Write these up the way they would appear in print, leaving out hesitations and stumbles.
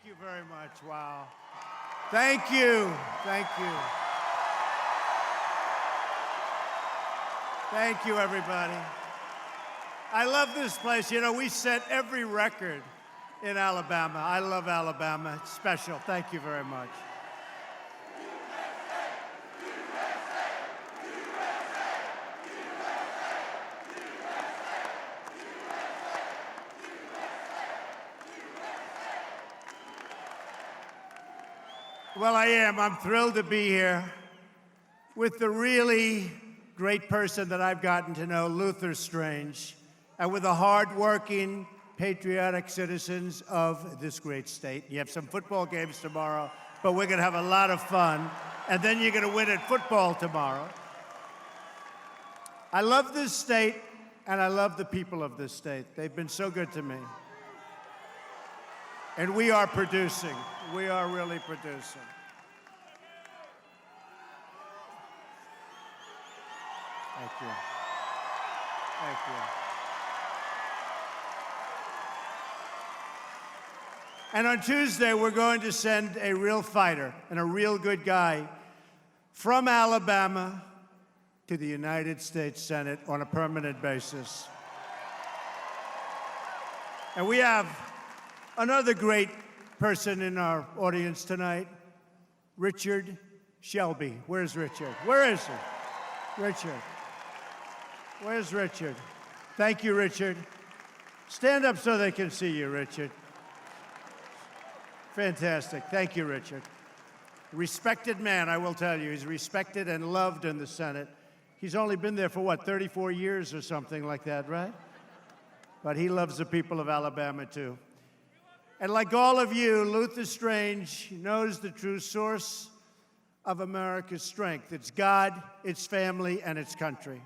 Thank you very much. Wow. Thank you. Thank you. Thank you, everybody. I love this place. You know, we set every record in Alabama. I love Alabama. It's special. Thank you very much. Well, I am. I'm thrilled to be here with the really great person that I've gotten to know, Luther Strange, and with the hard-working, patriotic citizens of this great state. You have some football games tomorrow, but we're going to have a lot of fun, and then you're going to win at football tomorrow. I love this state, and I love the people of this state. They've been so good to me. And we are producing. We are really producing. Thank you. Thank you. And on Tuesday, we're going to send a real fighter and a real good guy from Alabama to the United States Senate on a permanent basis. And we have another great person in our audience tonight, Richard Shelby. Where's Richard? Where is he? Richard. Where's Richard? Thank you, Richard. Stand up so they can see you, Richard. Fantastic. Thank you, Richard. Respected man, I will tell you. He's respected and loved in the Senate. He's only been there for, what, 34 years or something like that, right? But he loves the people of Alabama, too. And like all of you, Luther Strange knows the true source of America's strength. It's God, its family, and its country.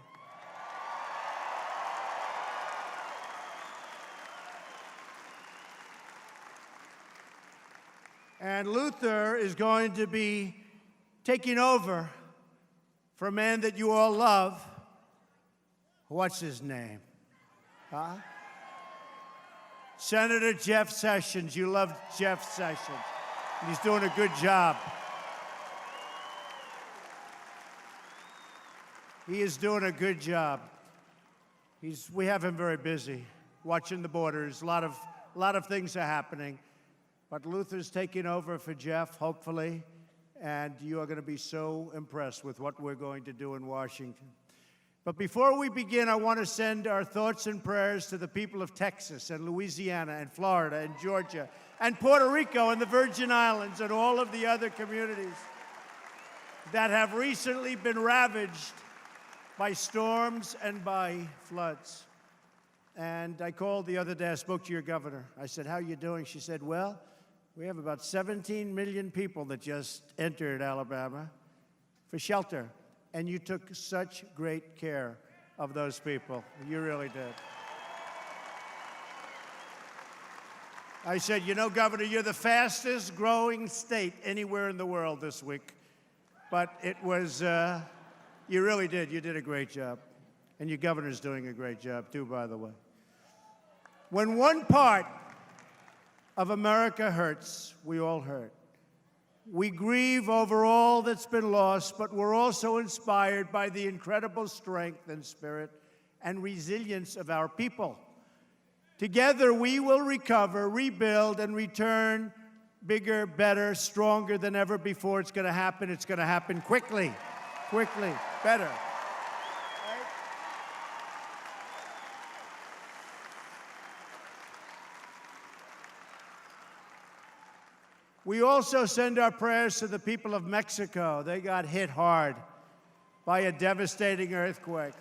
And Luther is going to be taking over for a man that you all love. What's his name? Huh? Senator Jeff Sessions. You love Jeff Sessions. And he's doing a good job. He is doing a good job. We have him very busy, watching the borders. A lot of things are happening. But Luther's taking over for Jeff, hopefully, and you are going to be so impressed with what we're going to do in Washington. But before we begin, I want to send our thoughts and prayers to the people of Texas and Louisiana and Florida and Georgia and Puerto Rico and the Virgin Islands and all of the other communities that have recently been ravaged by storms and by floods. And I called the other day, I spoke to your governor. I said, how are you doing? She said, well, we have about 17 million people that just entered Alabama for shelter. And you took such great care of those people. You really did. I said, you know, Governor, you're the fastest growing state anywhere in the world this week. But it was, you really did. You did a great job. And your governor's doing a great job, too, by the way. When one part of America hurts, we all hurt. We grieve over all that's been lost, but we're also inspired by the incredible strength and spirit and resilience of our people. Together, we will recover, rebuild, and return bigger, better, stronger than ever before. It's going to happen. It's going to happen quickly, better. We also send our prayers to the people of Mexico. They got hit hard by a devastating earthquake,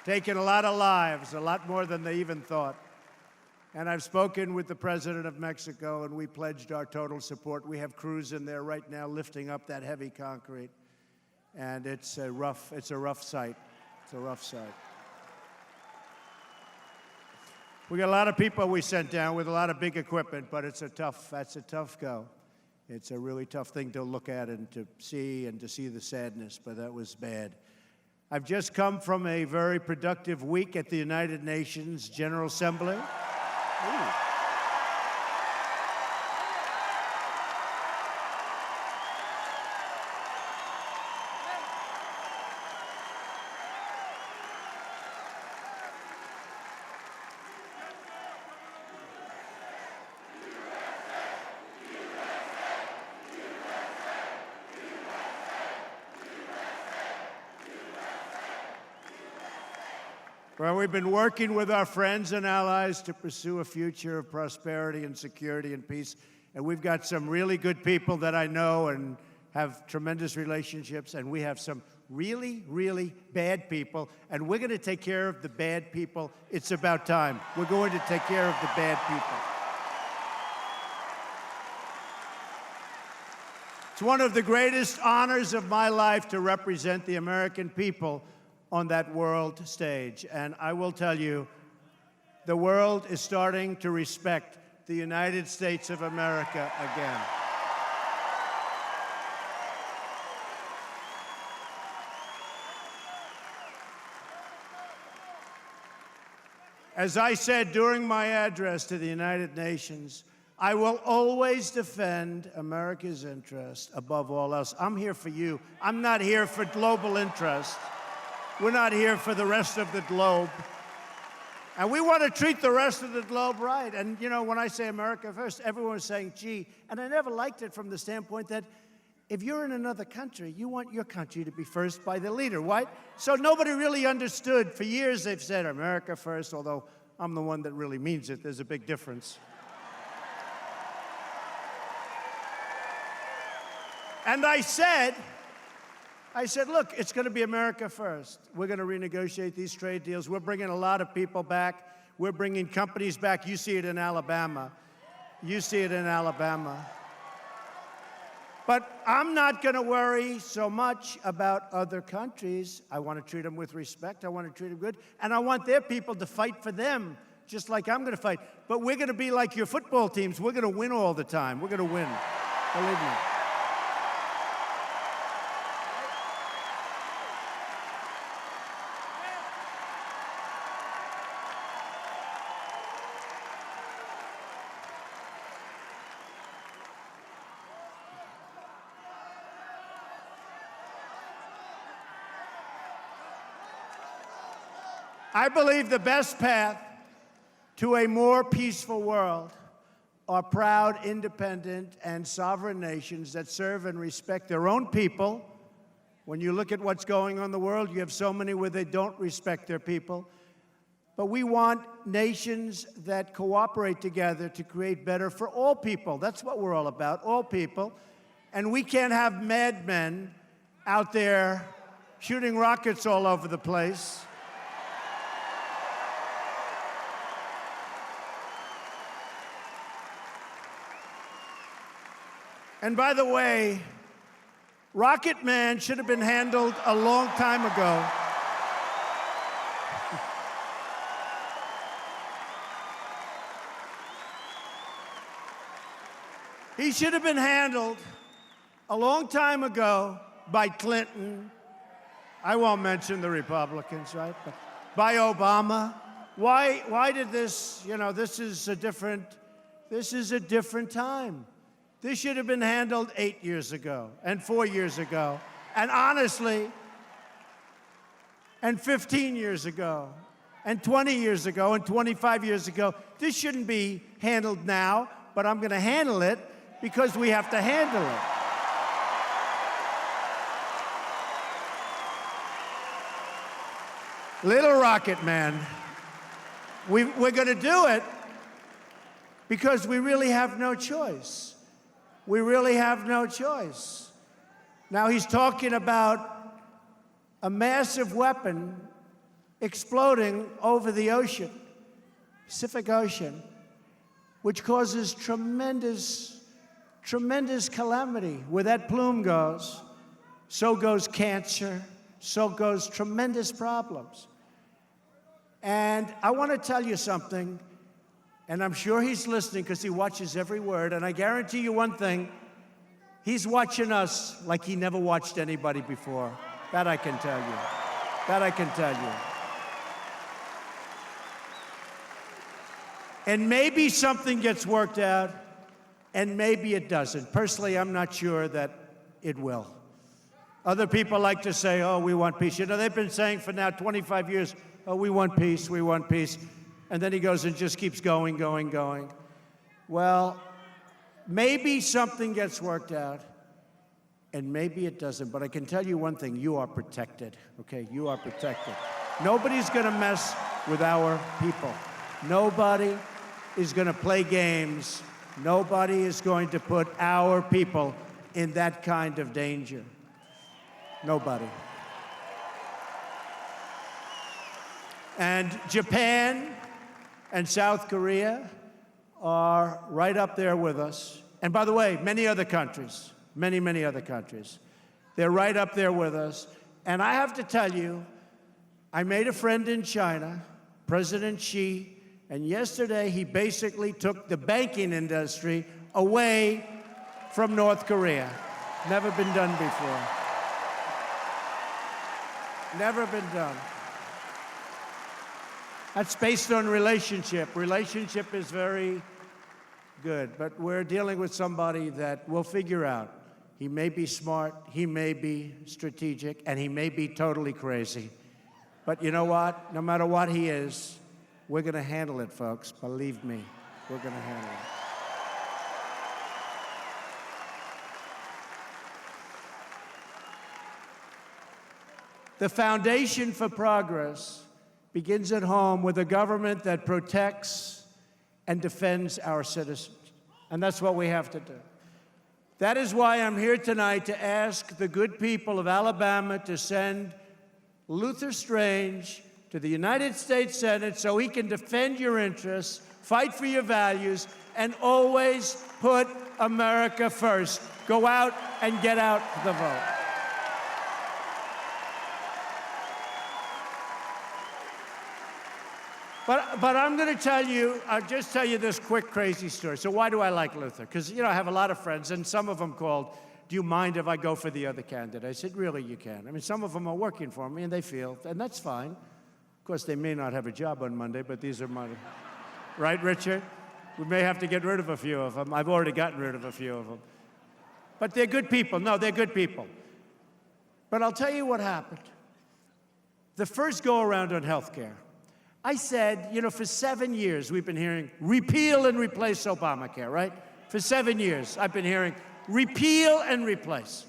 taking a lot of lives, a lot more than they even thought. And I've spoken with the president of Mexico, and we pledged our total support. We have crews in there right now lifting up that heavy concrete, and it's a rough sight. It's a rough sight. We got a lot of people we sent down with a lot of big equipment, but that's a tough go. It's a really tough thing to look at and to see the sadness, but that was bad. I've just come from a very productive week at the United Nations General Assembly. Ooh. Well, we've been working with our friends and allies to pursue a future of prosperity and security and peace. And we've got some really good people that I know and have tremendous relationships. And we have some really, really bad people. And we're going to take care of the bad people. It's about time. We're going to take care of the bad people. It's one of the greatest honors of my life to represent the American people on that world stage. And I will tell you, the world is starting to respect the United States of America again. As I said during my address to the United Nations, I will always defend America's interest above all else. I'm here for you. I'm not here for global interest. We're not here for the rest of the globe. And we want to treat the rest of the globe right. And, you know, when I say America first, everyone's saying, gee, and I never liked it from the standpoint that if you're in another country, you want your country to be first by the leader, right? So nobody really understood. For years, they've said America first, although I'm the one that really means it. There's a big difference. And I said, look, it's going to be America first. We're going to renegotiate these trade deals. We're bringing a lot of people back. We're bringing companies back. You see it in Alabama. You see it in Alabama. But I'm not going to worry so much about other countries. I want to treat them with respect. I want to treat them good. And I want their people to fight for them, just like I'm going to fight. But we're going to be like your football teams. We're going to win all the time. We're going to win. Believe me. I believe the best path to a more peaceful world are proud, independent, and sovereign nations that serve and respect their own people. When you look at what's going on in the world, you have so many where they don't respect their people. But we want nations that cooperate together to create better for all people. That's what we're all about, all people. And we can't have madmen out there shooting rockets all over the place. And by the way, Rocket Man should have been handled a long time ago. He should have been handled a long time ago by Clinton. I won't mention the Republicans, right? But by Obama. Why did this, you know, this is a different time. This should have been handled 8 years ago, and 4 years ago, and honestly, and 15 years ago, and 20 years ago, and 25 years ago. This shouldn't be handled now, but I'm going to handle it because we have to handle it. Little Rocket Man, we're going to do it because we really have no choice. We really have no choice. Now, he's talking about a massive weapon exploding over the ocean, Pacific Ocean, which causes tremendous calamity. Where that plume goes, so goes cancer, so goes tremendous problems. And I want to tell you something. And I'm sure he's listening because he watches every word. And I guarantee you one thing, he's watching us like he never watched anybody before. That I can tell you. That I can tell you. And maybe something gets worked out, and maybe it doesn't. Personally, I'm not sure that it will. Other people like to say, oh, we want peace. You know, they've been saying for now 25 years, oh, we want peace, we want peace. And then he goes and just keeps going. Well, maybe something gets worked out, and maybe it doesn't. But I can tell you one thing, you are protected, okay? You are protected. Nobody's going to mess with our people. Nobody is going to play games. Nobody is going to put our people in that kind of danger. Nobody. And Japan and South Korea are right up there with us. And by the way, many other countries, many other countries, they're right up there with us. And I have to tell you, I made a friend in China, President Xi, and yesterday he basically took the banking industry away from North Korea. Never been done before. Never been done. That's based on relationship. Relationship is very good, but we're dealing with somebody that we'll figure out. He may be smart, he may be strategic, and he may be totally crazy. But you know what? No matter what he is, we're going to handle it, folks. Believe me, we're going to handle it. The foundation for progress begins at home with a government that protects and defends our citizens. And that's what we have to do. That is why I'm here tonight to ask the good people of Alabama to send Luther Strange to the United States Senate so he can defend your interests, fight for your values, and always put America first. Go out and get out the vote. But I'm going to tell you, I'll just tell you this quick, crazy story. So why do I like Luther? Because, you know, I have a lot of friends, and some of them called, do you mind if I go for the other candidate? I said, really, you can. I mean, some of them are working for me, and they feel, and that's fine. Of course, they may not have a job on Monday, but these are my, right, Richard? We may have to get rid of a few of them. I've already gotten rid of a few of them. But they're good people. No, they're good people. But I'll tell you what happened. The first go-around on health care, I said, you know, for 7 years we've been hearing repeal and replace Obamacare, right? For 7 years I've been hearing repeal and replace.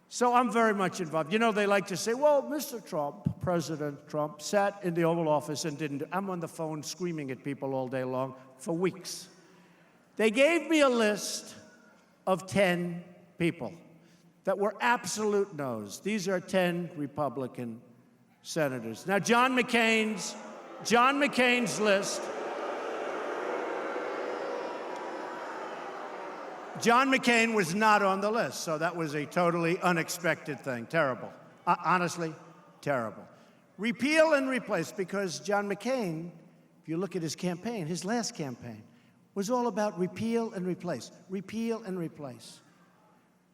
So I'm very much involved. You know, they like to say, well, Mr. Trump, President Trump, sat in the Oval Office and didn't do. I'm on the phone screaming at people all day long for weeks. They gave me a list of 10 people that were absolute no's. These are 10 Republican senators. Now, John McCain's list. John McCain was not on the list, so that was a totally unexpected thing. Terrible. Honestly, terrible. Repeal and replace, because John McCain, if you look at his campaign, his last campaign, was all about repeal and replace, repeal and replace.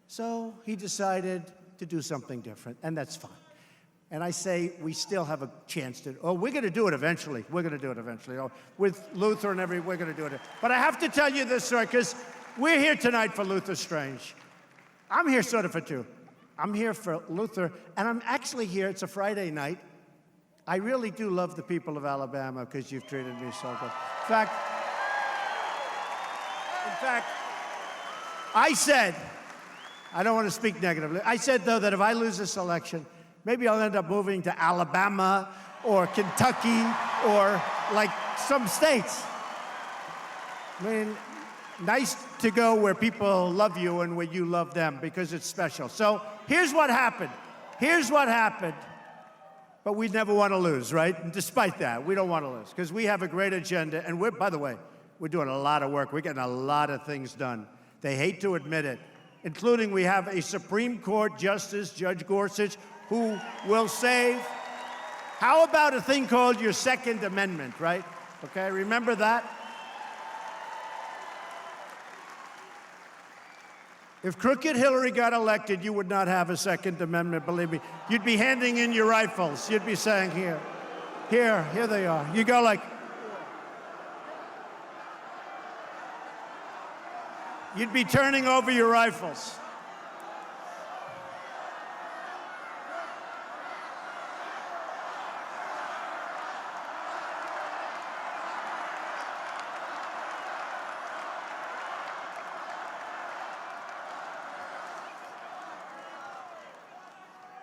So he decided to do something different, and that's fine. And I say we still have a chance to, we're going to do it eventually. We're going to do it eventually. With Luther and we're going to do it. But I have to tell you this story, because we're here tonight for Luther Strange. I'm here sort of for two. I'm here for Luther, and I'm actually here, it's a Friday night. I really do love the people of Alabama because you've treated me so good. In fact, I said, I don't want to speak negatively. I said, though, that if I lose this election, maybe I'll end up moving to Alabama or Kentucky or like some states. I mean, nice to go where people love you and where you love them because it's special. So here's what happened. Here's what happened. But we never want to lose, right? And despite that, we don't want to lose because we have a great agenda. And by the way, we're doing a lot of work. We're getting a lot of things done. They hate to admit it, including we have a Supreme Court Justice, Judge Gorsuch, who will save. How about a thing called your Second Amendment, right? Okay, remember that? If crooked Hillary got elected, you would not have a Second Amendment, believe me. You'd be handing in your rifles. You'd be saying, here they are. You go like, you'd be turning over your rifles.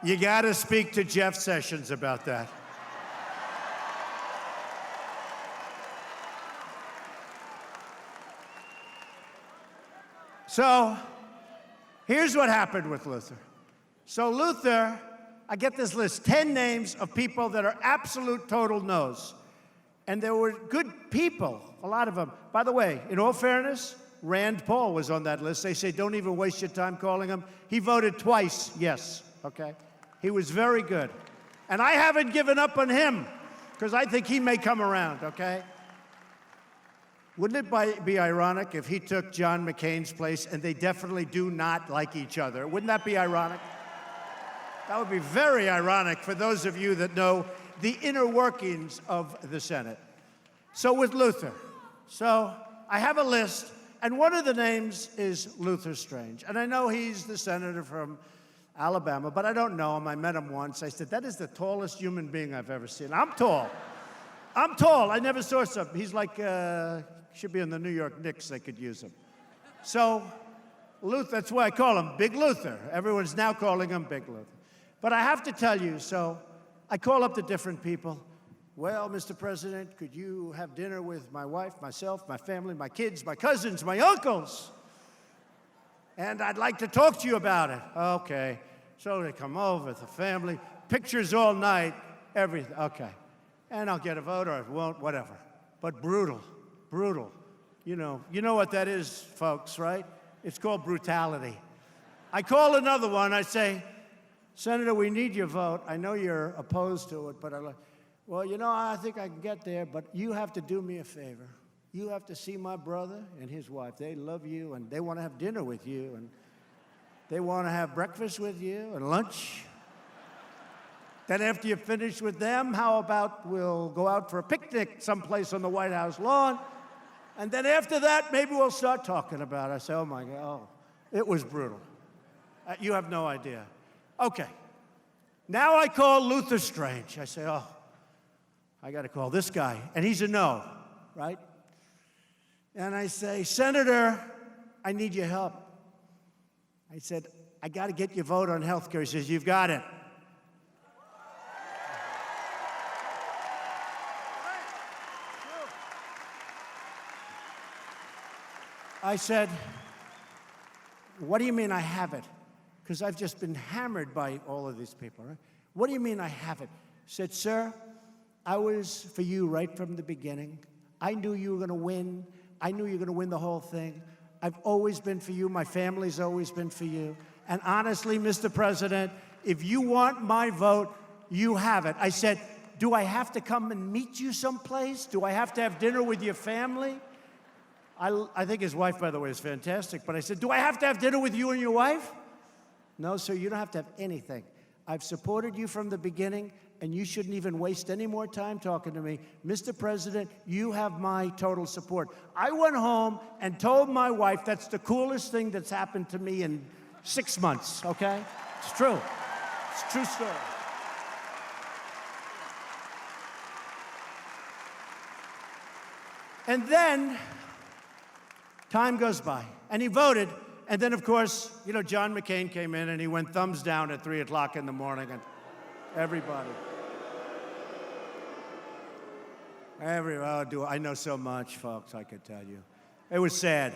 You got to speak to Jeff Sessions about that. So here's what happened with Luther. So Luther, I get this list, 10 names of people that are absolute total no's. And there were good people, a lot of them. By the way, in all fairness, Rand Paul was on that list. They say, don't even waste your time calling him. He voted twice yes, okay? He was very good. And I haven't given up on him, because I think he may come around, okay? Wouldn't it be ironic if he took John McCain's place, and they definitely do not like each other? Wouldn't that be ironic? That would be very ironic for those of you that know the inner workings of the Senate. So with Luther, so I have a list, and one of the names is Luther Strange. And I know he's the senator from Alabama, but I don't know him. I met him once. I said, that is the tallest human being I've ever seen. I'm tall. I'm tall. I never saw something. He's like, should be in the New York Knicks. They could use him. So Luther, that's why I call him Big Luther. Everyone's now calling him Big Luther. But I have to tell you, so I call up the different people. Well, Mr. President, could you have dinner with my wife, myself, my family, my kids, my cousins, my uncles? And I'd like to talk to you about it. Okay. So they come over, the family, pictures all night, everything. Okay. And I'll get a vote or I won't, whatever. But brutal, brutal. You know what that is, folks, right? It's called brutality. I call another one, I say, Senator, we need your vote. I know you're opposed to it, but well, I think I can get there, but you have to do me a favor. You have to see my brother and his wife. They love you, and they want to have dinner with you, and they want to have breakfast with you and lunch. Then after you finish with them, how about we'll go out for a picnic someplace on the White House lawn, and then after that, maybe we'll start talking about it. I say, oh, my God, it was brutal. You have no idea. Okay, now I call Luther Strange. I say, I got to call this guy, and he's a no, right? And I say, Senator, I need your help. I said, I got to get your vote on health care. He says, you've got it. I said, what do you mean I have it? Because I've just been hammered by all of these people, right? What do you mean I have it? He said, sir, I was for you right from the beginning. I knew you were going to win. I knew you were going to win the whole thing. I've always been for you. My family's always been for you. And honestly, Mr. President, if you want my vote, you have it. I said, do I have to come and meet you someplace? Do I have to have dinner with your family? I think his wife, by the way, is fantastic. But I said, do I have to have dinner with you and your wife? No, sir, you don't have to have anything. I've supported you from the beginning, and you shouldn't even waste any more time talking to me. Mr. President, you have my total support. I went home and told my wife that's the coolest thing that's happened to me in 6 months, okay? It's true. It's a true story. And then time goes by, and he voted. And then, of course, John McCain came in, and he went thumbs down at 3 o'clock in the morning, and everybody. I know so much, folks, I could tell you. It was sad.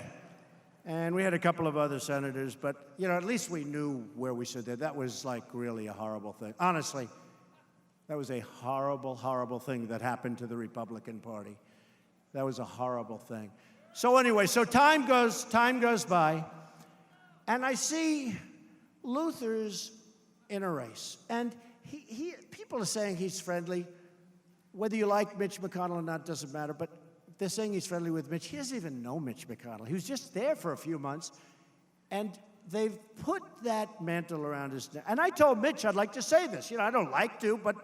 And we had a couple of other senators, but, at least we knew where we stood there. That was, really a horrible thing. Honestly, that was a horrible, horrible thing that happened to the Republican Party. That was a horrible thing. So anyway, time goes by. And I see Luther's in a race. And people are saying he's friendly. Whether you like Mitch McConnell or not doesn't matter, but they're saying he's friendly with Mitch. He doesn't even know Mitch McConnell. He was just there for a few months, and they've put that mantle around his neck. And I told Mitch I'd like to say this. I don't like to, but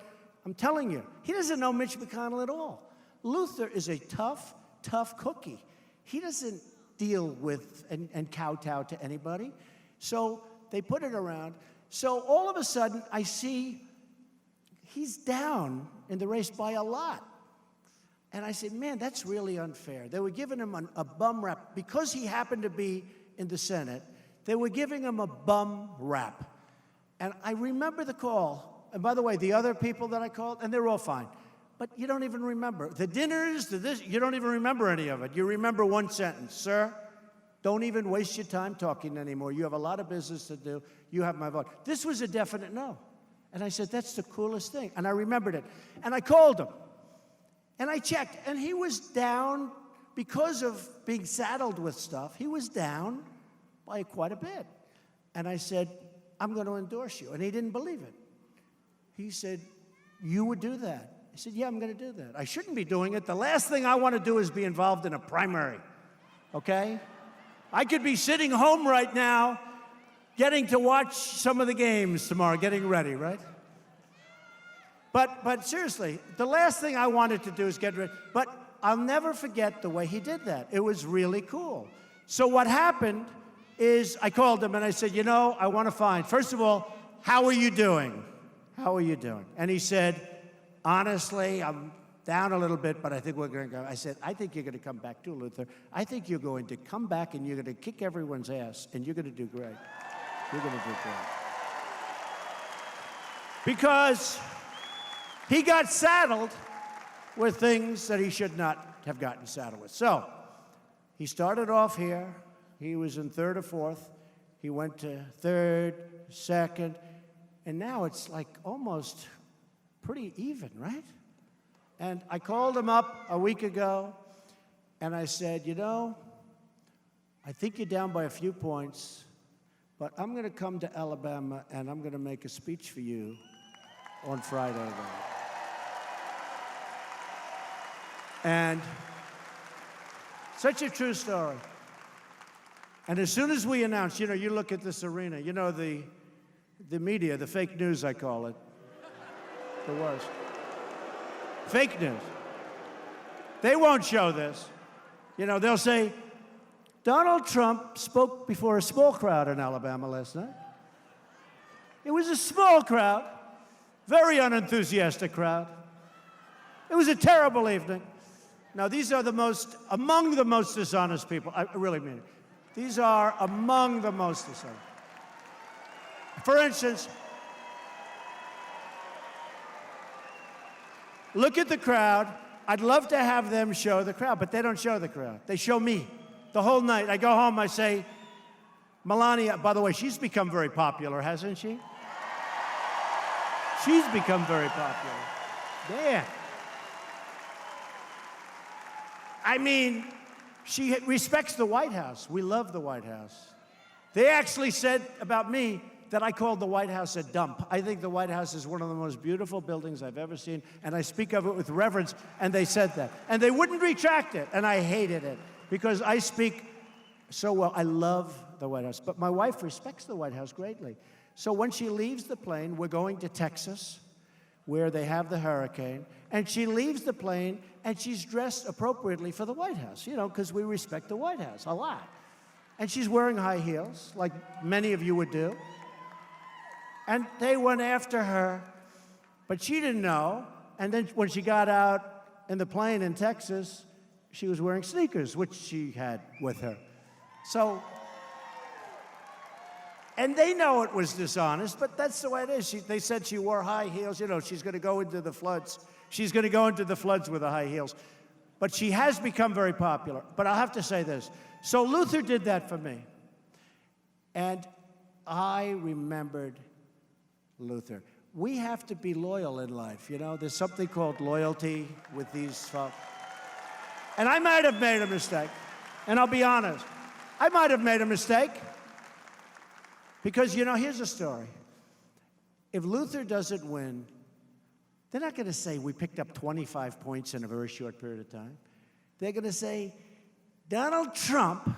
I'm telling you, he doesn't know Mitch McConnell at all. Luther is a tough, tough cookie. He doesn't deal with and kowtow to anybody. So they put it around. So all of a sudden, I see he's down in the race by a lot. And I said, man, that's really unfair. They were giving him a bum rap. Because he happened to be in the Senate, they were giving him a bum rap. And I remember the call. And by the way, the other people that I called, and they're all fine. But you don't even remember. The dinners, you don't even remember any of it. You remember one sentence, sir, Don't even waste your time talking anymore. You have a lot of business to do. You have my vote. This was a definite no. And I said, that's the coolest thing. And I remembered it. And I called him. And I checked. And he was down because of being saddled with stuff. He was down by quite a bit. And I said, I'm going to endorse you. And he didn't believe it. He said, you would do that? I said, yeah, I'm going to do that. I shouldn't be doing it. The last thing I want to do is be involved in a primary, okay? I could be sitting home right now getting to watch some of the games tomorrow, getting ready, right? But seriously, the last thing I wanted to do is get ready. But I'll never forget the way he did that. It was really cool. So what happened is I called him and I said, you know, I want to find, first of all, how are you doing? How are you doing? And he said, honestly, I'm down a little bit, but I think we're going to go. I said, I think you're going to come back too, Luther. I think you're going to come back and you're going to kick everyone's ass, and you're going to do great. You're going to do great. Because he got saddled with things that he should not have gotten saddled with. So he started off here. He was in third or fourth. He went to third, second, and now it's like almost pretty even, right? And I called him up a week ago, and I said, you know, I think you're down by a few points, but I'm going to come to Alabama, and I'm going to make a speech for you on Friday night. And such a true story. And as soon as we announced, you know, you look at this arena, you know, the media, the fake news, I call it, the worst. Fake news. They won't show this. You know, they'll say, Donald Trump spoke before a small crowd in Alabama last night. It was a small crowd, very unenthusiastic crowd. It was a terrible evening. Now, these are among the most dishonest people. I really mean it. These are among the most dishonest. For instance, look at the crowd. I'd love to have them show the crowd, but they don't show the crowd. They show me the whole night. I go home, I say, Melania, by the way, she's become very popular, hasn't she? She's become very popular. Yeah. I mean, she respects the White House. We love the White House. They actually said about me that I called the White House a dump. I think the White House is one of the most beautiful buildings I've ever seen, and I speak of it with reverence, and they said that. And they wouldn't retract it, and I hated it, because I speak so well. I love the White House, but my wife respects the White House greatly. So when she leaves the plane, we're going to Texas, where they have the hurricane, and she leaves the plane, and she's dressed appropriately for the White House, you know, because we respect the White House a lot. And she's wearing high heels, like many of you would do. And they went after her, but she didn't know. And then when she got out in the plane in Texas, she was wearing sneakers, which she had with her. So, and they know it was dishonest, but that's the way it is. They said she wore high heels. You know, she's going to go into the floods. She's going to go into the floods with the high heels. But she has become very popular. But I'll have to say this. So Luther did that for me. And I remembered Luther. We have to be loyal in life, you know? There's something called loyalty with these folks. And I might have made a mistake. And I'll be honest. I might have made a mistake. Because, you know, here's a story. If Luther doesn't win, they're not going to say we picked up 25 points in a very short period of time. They're going to say, Donald Trump,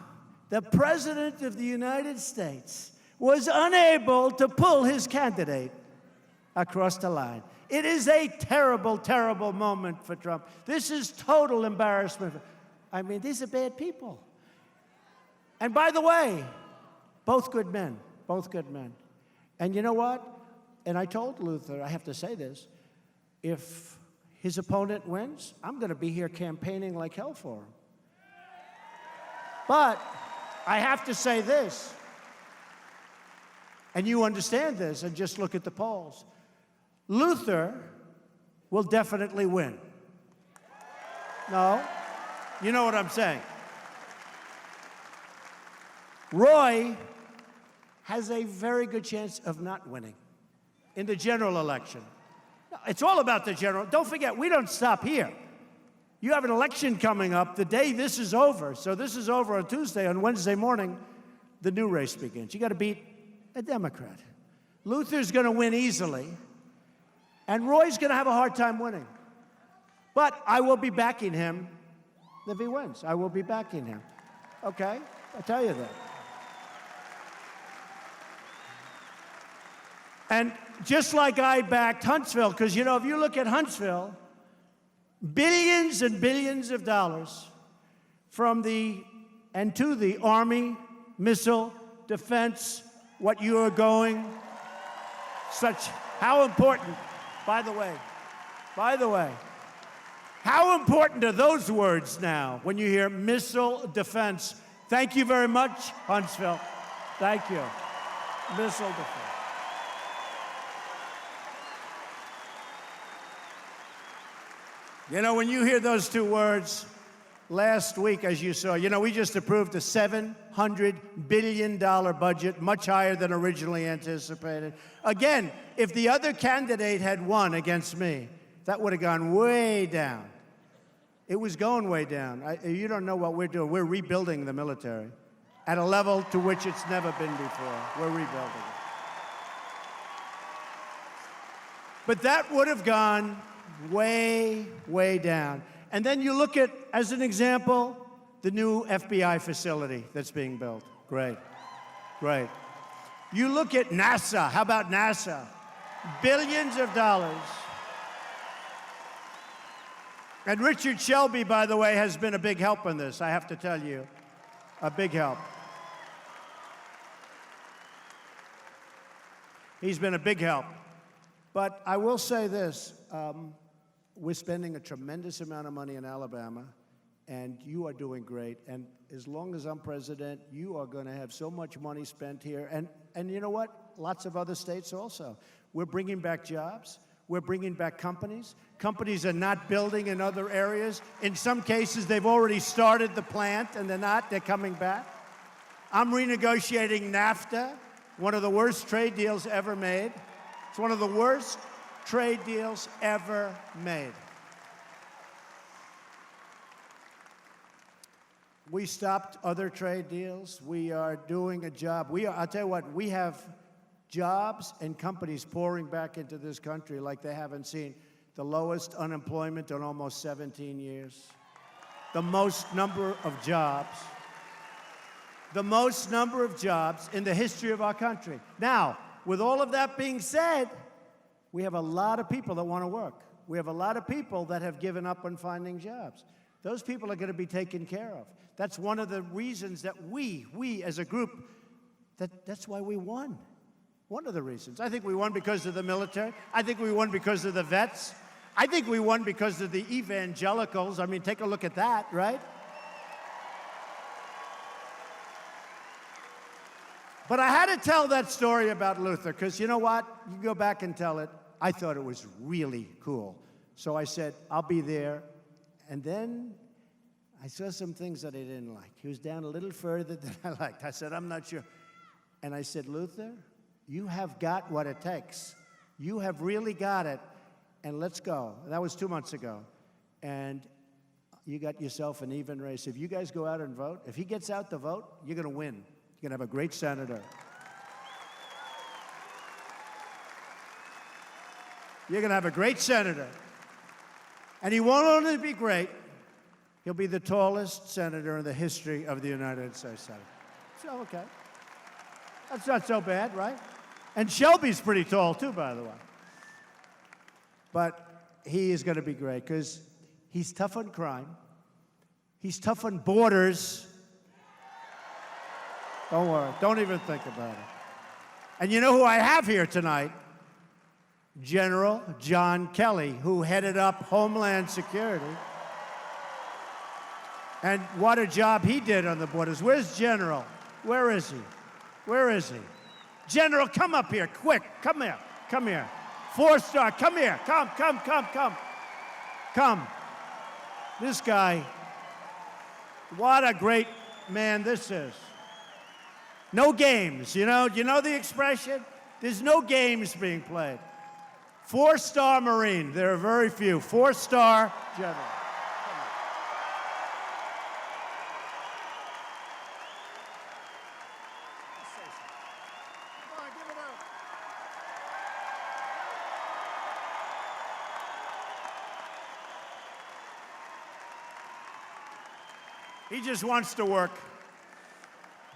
the President of the United States, was unable to pull his candidate across the line. It is a terrible, terrible moment for Trump. This is total embarrassment. I mean, these are bad people. And by the way, both good men, both good men. And you know what? And I told Luther, I have to say this, if his opponent wins, I'm going to be here campaigning like hell for him. But I have to say this, and you understand this, and just look at the polls. Luther will definitely win. No? You know what I'm saying. Roy has a very good chance of not winning in the general election. It's all about the general. Don't forget, we don't stop here. You have an election coming up the day this is over. So this is over on Tuesday. On Wednesday morning, the new race begins. You got to beat a Democrat. Luther's going to win easily, and Roy's going to have a hard time winning. But I will be backing him if he wins. I will be backing him. Okay? I'll tell you that. And just like I backed Huntsville, because, you know, if you look at Huntsville, billions and billions of dollars from the and to the Army, missile, defense, what you are going, how important, by the way, how important are those words now when you hear missile defense? Thank you very much, Huntsville. Thank you. Missile defense. You know, when you hear those two words, last week, as you saw, you know, we just approved a $700 billion budget, much higher than originally anticipated. Again, if the other candidate had won against me, that would have gone way down. It was going way down. You don't know what we're doing. We're rebuilding the military at a level to which it's never been before. We're rebuilding it. But that would have gone way, way down. And then you look at, as an example, the new FBI facility that's being built. Great, great. You look at NASA. How about NASA? Billions of dollars. And Richard Shelby, by the way, has been a big help in this, I have to tell you. A big help. He's been a big help. But I will say this. We're spending a tremendous amount of money in Alabama, and you are doing great. And as long as I'm president, you are going to have so much money spent here. And you know what? Lots of other states also. We're bringing back jobs. We're bringing back companies. Companies are not building in other areas. In some cases, they've already started the plant, and they're not. They're coming back. I'm renegotiating NAFTA, one of the worst trade deals ever made. It's one of the worst trade deals ever made. We stopped other trade deals. We are doing a job. I'll tell you what, we have jobs and companies pouring back into this country like they haven't seen. The lowest unemployment in almost 17 years. The most number of jobs. The most number of jobs in the history of our country. Now, with all of that being said, we have a lot of people that want to work. We have a lot of people that have given up on finding jobs. Those people are going to be taken care of. That's one of the reasons that we as a group, that's why we won. One of the reasons. I think we won because of the military. I think we won because of the vets. I think we won because of the evangelicals. I mean, take a look at that, right? But I had to tell that story about Luther, because you know what? You go back and tell it. I thought it was really cool. So I said, I'll be there. And then I saw some things that I didn't like. He was down a little further than I liked. I said, I'm not sure. And I said, Luther, you have got what it takes. You have really got it. And let's go. That was 2 months ago. And you got yourself an even race. If you guys go out and vote, if he gets out to vote, you're going to win. You're going to have a great senator. You're going to have a great senator. And he won't only be great, he'll be the tallest senator in the history of the United States Senate. So, okay. That's not so bad, right? And Shelby's pretty tall, too, by the way. But he is going to be great because he's tough on crime. He's tough on borders. Don't worry. Don't even think about it. And you know who I have here tonight? General John Kelly, who headed up Homeland Security. And what a job he did on the borders. Where's General? Where is he? Where is he? General, come up here, quick. Come here. Come here. 4-star, come here. Come. Come. This guy, what a great man this is. No games, you know? You know the expression? There's no games being played. 4-star Marine. There are very few. 4-star general. He just wants to work.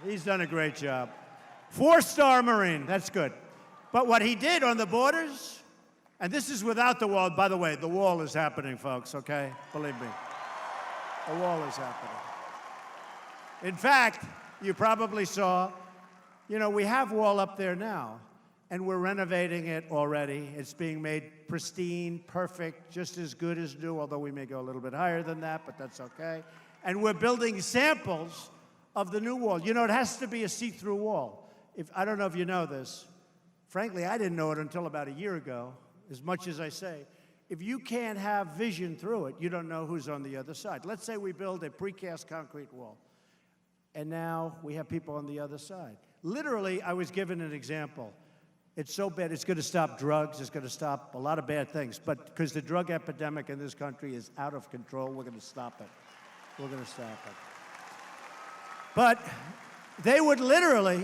He's done a great job. 4-star Marine, that's good. But what he did on the borders, and this is without the wall, by the way, the wall is happening, folks, okay? Believe me. The wall is happening. In fact, you probably saw, you know, we have wall up there now, and we're renovating it already. It's being made pristine, perfect, just as good as new, although we may go a little bit higher than that, but that's okay. And we're building samples of the new wall. You know, it has to be a see-through wall. I don't know if you know this. Frankly, I didn't know it until about a year ago, as much as I say. If you can't have vision through it, you don't know who's on the other side. Let's say we build a precast concrete wall, and now we have people on the other side. Literally, I was given an example. It's so bad, it's going to stop drugs, it's going to stop a lot of bad things, but because the drug epidemic in this country is out of control, we're going to stop it. We're going to stop it. But they would literally,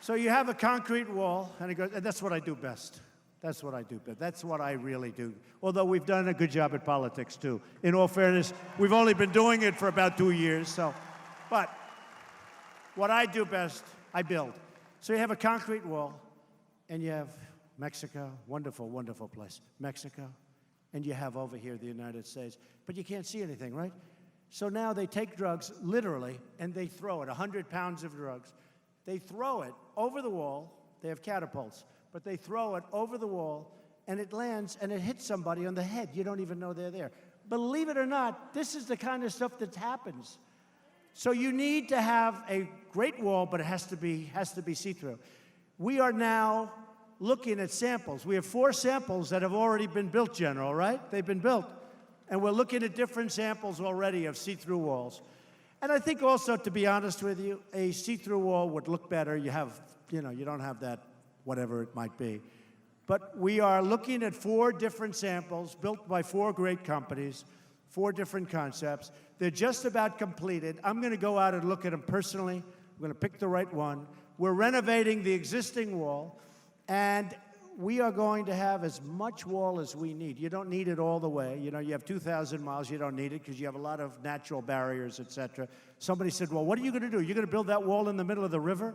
so you have a concrete wall, and it goes, and that's what I do best. That's what I do best. That's what I really do. Although we've done a good job at politics, too. In all fairness, we've only been doing it for about 2 years, so. But what I do best, I build. So you have a concrete wall, and you have Mexico, wonderful, wonderful place. Mexico, and you have over here the United States. But you can't see anything, right? So now they take drugs, literally, and they throw it, 100 pounds of drugs. They throw it over the wall. They have catapults, but they throw it over the wall, and it lands, and it hits somebody on the head. You don't even know they're there. Believe it or not, this is the kind of stuff that happens. So you need to have a great wall, but it has to be see-through. We are now looking at samples. We have 4 samples that have already been built, General, right? They've been built. And we're looking at different samples already of see-through walls. And I think also, to be honest with you, a see-through wall would look better. You don't have that, whatever it might be. But we are looking at 4 different samples built by 4 great companies, 4 different concepts. They're just about completed. I'm going to go out and look at them personally. I'm going to pick the right one. We're renovating the existing wall, and we are going to have as much wall as we need. You don't need it all the way. You know, you have 2,000 miles. You don't need it because you have a lot of natural barriers, et cetera. Somebody said, well, what are you going to do? You're going to build that wall in the middle of the river?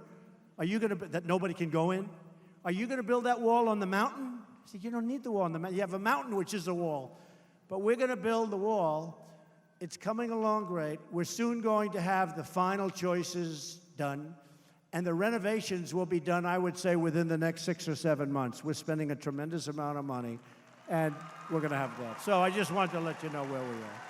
Are you going to, that nobody can go in? Are you going to build that wall on the mountain? I said, you don't need the wall on the mountain. You have a mountain, which is a wall. But we're going to build the wall. It's coming along great. We're soon going to have the final choices done. And the renovations will be done, I would say, within the next 6 or 7 months. We're spending a tremendous amount of money, and we're going to have that. So I just wanted to let you know where we are.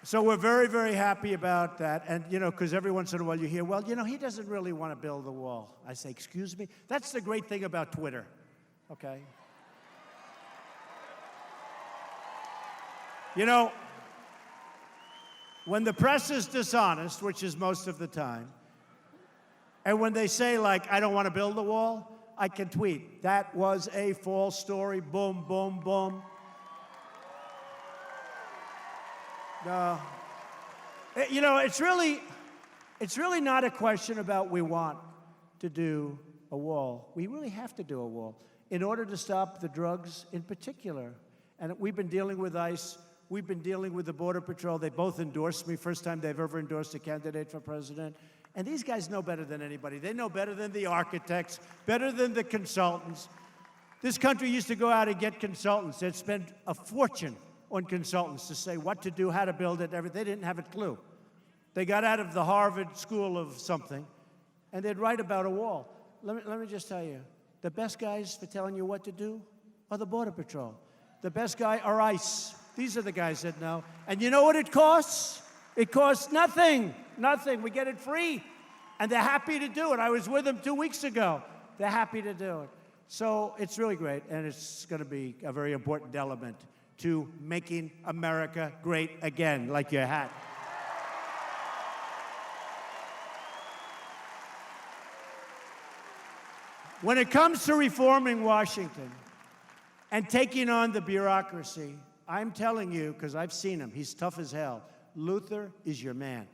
So we're very, very happy about that. And, you know, because every once in a while you hear, well, you know, he doesn't really want to build the wall. I say, excuse me? That's the great thing about Twitter, okay? You know, when the press is dishonest, which is most of the time, and when they say, like, I don't want to build the wall, I can tweet, that was a false story, boom, boom, boom. No. You know, it's really not a question about we want to do a wall. We really have to do a wall in order to stop the drugs in particular. And we've been dealing with ICE. We've been dealing with the Border Patrol. They both endorsed me, first time they've ever endorsed a candidate for president. And these guys know better than anybody. They know better than the architects, better than the consultants. This country used to go out and get consultants. They'd spend a fortune on consultants to say what to do, how to build it, everything. They didn't have a clue. They got out of the Harvard School of something, and they'd write about a wall. Let me just tell you, the best guys for telling you what to do are the Border Patrol. The best guy are ICE. These are the guys that know. And you know what it costs? It costs nothing. Nothing. We get it free. And they're happy to do it. I was with them 2 weeks ago. They're happy to do it. So it's really great, and it's going to be a very important element to making America great again, like your hat. When it comes to reforming Washington and taking on the bureaucracy, I'm telling you, because I've seen him, he's tough as hell. Luther is your man.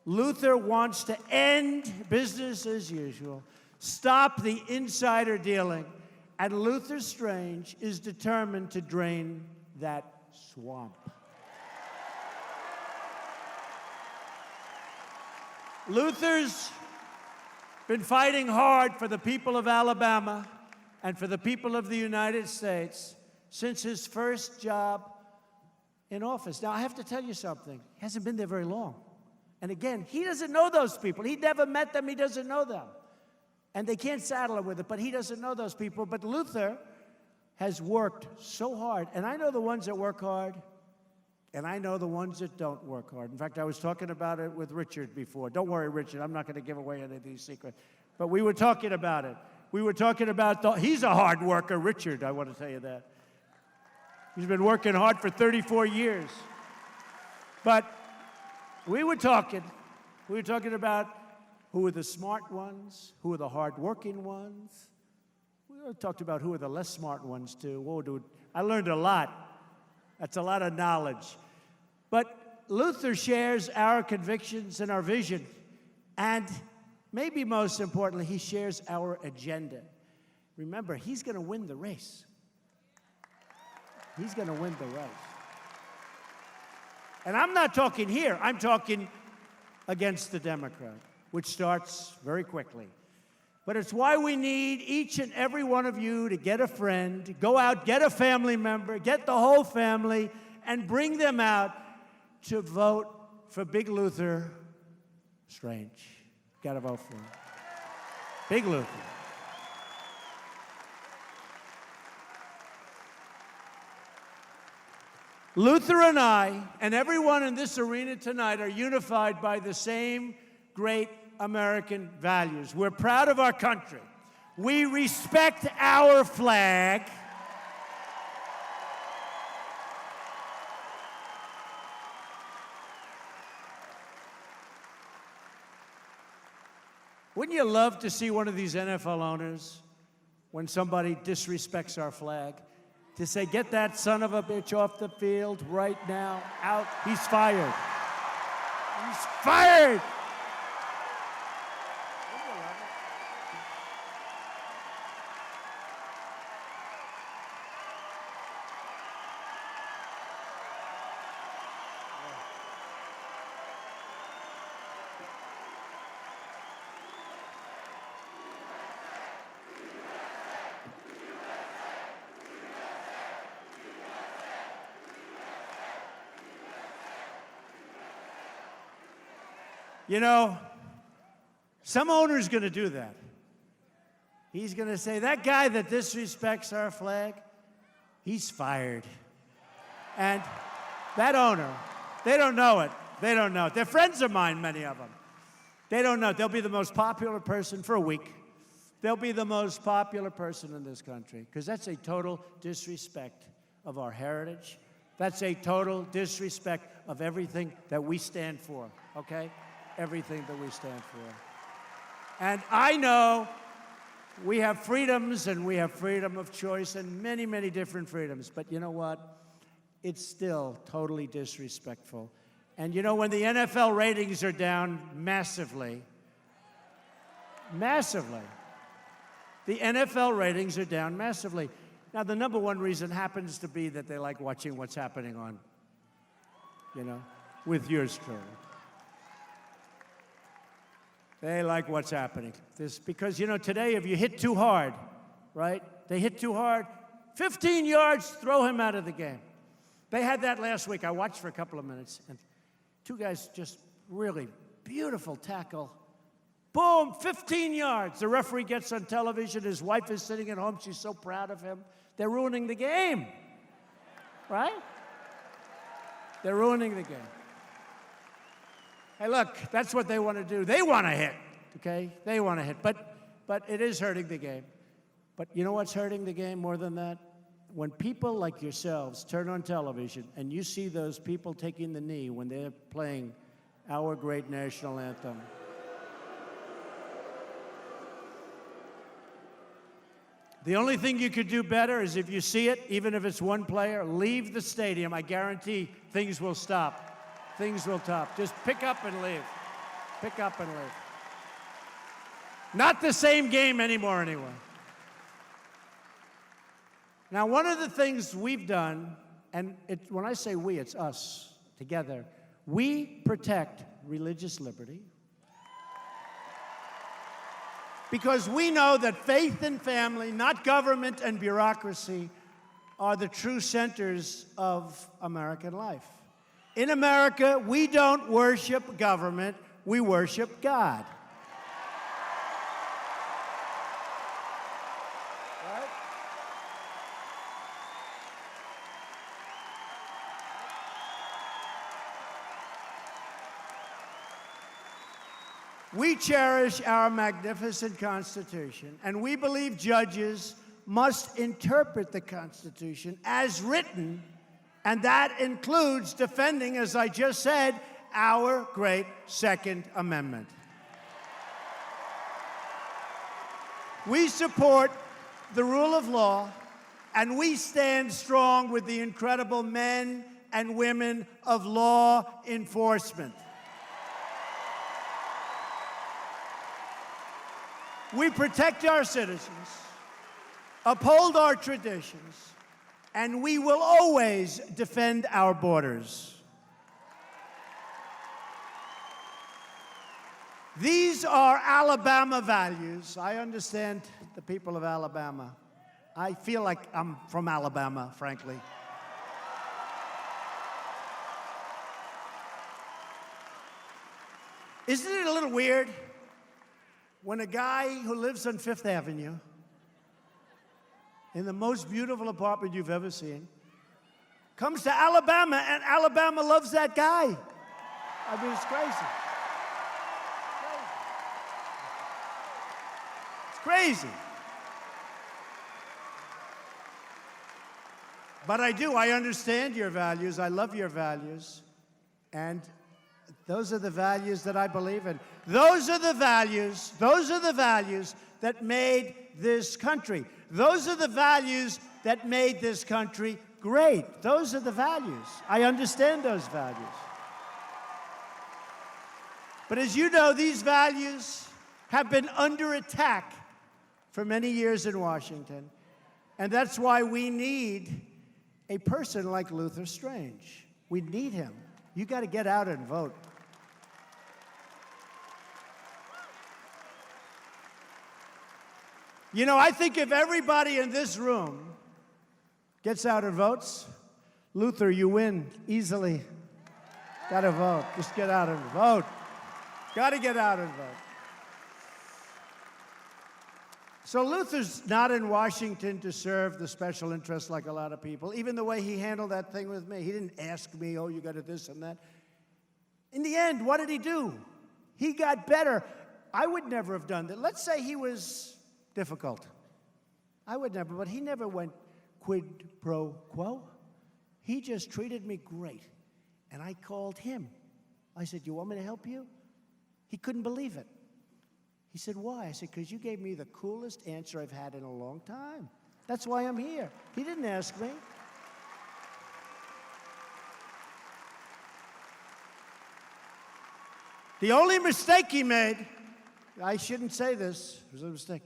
Luther wants to end business as usual, stop the insider dealing, and Luther Strange is determined to drain that swamp. Luther's been fighting hard for the people of Alabama and for the people of the United States since his first job in office. Now, I have to tell you something. He hasn't been there very long. And again, he doesn't know those people. He never met them. He doesn't know them. And they can't saddle him with it, but he doesn't know those people. But Luther has worked so hard. And I know the ones that work hard, and I know the ones that don't work hard. In fact, I was talking about it with Richard before. Don't worry, Richard, I'm not going to give away any of these secrets. But we were talking about it. We were talking about, he's a hard worker, Richard, I want to tell you that. He's been working hard for 34 years. But we were talking about who are the smart ones, who are the hard-working ones. We talked about who are the less smart ones, too. Whoa, dude, I learned a lot. That's a lot of knowledge. But Luther shares our convictions and our vision. And maybe most importantly, he shares our agenda. Remember, he's going to win the race. He's going to win the race. And I'm not talking here. I'm talking against the Democrat, which starts very quickly. But it's why we need each and every one of you to get a friend, go out, get a family member, get the whole family, and bring them out to vote for Big Luther Strange. Got to vote for him. Big Luther. Luther and I, and everyone in this arena tonight, are unified by the same great American values. We're proud of our country. We respect our flag. Wouldn't you love to see one of these NFL owners, when somebody disrespects our flag, to say, get that son of a bitch off the field right now, out, he's fired. He's fired! You know, some owner's going to do that. He's going to say, that guy that disrespects our flag, he's fired. And that owner, they don't know it. They don't know it. They're friends of mine, many of them. They don't know it. They'll be the most popular person for a week. They'll be the most popular person in this country, because that's a total disrespect of our heritage. That's a total disrespect of everything that we stand for, okay? Everything that we stand for. And I know we have freedoms, and we have freedom of choice and many, many different freedoms. But you know what? It's still totally disrespectful. And you know, when the NFL ratings are down massively, the NFL ratings are down massively. Now, the number one reason happens to be that they like watching what's happening on, you know, with yours truly. They like what's happening. Because, you know, today if you hit too hard, right? They hit too hard, 15 yards, throw him out of the game. They had that last week. I watched for a couple of minutes, and two guys just really beautiful tackle. Boom, 15 yards. The referee gets on television. His wife is sitting at home. She's so proud of him. They're ruining the game, right? They're ruining the game. Hey, look, that's what they want to do. They want to hit, okay? They want to hit, but it is hurting the game. But you know what's hurting the game more than that? When people like yourselves turn on television and you see those people taking the knee when they're playing our great national anthem. The only thing you could do better is if you see it, even if it's one player, leave the stadium. I guarantee things will stop. Things will stop. Just pick up and leave. Pick up and leave. Not the same game anymore, anyway. Now, one of the things we've done, and when I say we, it's us together, we protect religious liberty because we know that faith and family, not government and bureaucracy, are the true centers of American life. In America, we don't worship government, we worship God. Right? We cherish our magnificent Constitution, and we believe judges must interpret the Constitution as written, and that includes defending, as I just said, our great Second Amendment. We support the rule of law, and we stand strong with the incredible men and women of law enforcement. We protect our citizens, uphold our traditions, and we will always defend our borders. These are Alabama values. I understand the people of Alabama. I feel like I'm from Alabama, frankly. Isn't it a little weird when a guy who lives on Fifth Avenue in the most beautiful apartment you've ever seen comes to Alabama and Alabama loves that guy? I mean, it's crazy. It's crazy. But I understand your values. I love your values. And those are the values that I believe in. Those are the values that made this country. Those are the values that made this country great. Those are the values. I understand those values. But as you know, these values have been under attack for many years in Washington. And that's why we need a person like Luther Strange. We need him. You got to get out and vote. You know, I think if everybody in this room gets out and votes, Luther, you win easily. Got to vote. Just get out and vote. Got to get out and vote. So Luther's not in Washington to serve the special interests like a lot of people, even the way he handled that thing with me. He didn't ask me, oh, you got to this and that. In the end, what did he do? He got better. I would never have done that. Let's say he was difficult. I would never, but he never went quid pro quo. He just treated me great. And I called him. I said, you want me to help you? He couldn't believe it. He said, why? I said, because you gave me the coolest answer I've had in a long time. That's why I'm here. He didn't ask me. The only mistake he made, I shouldn't say this, it was a mistake.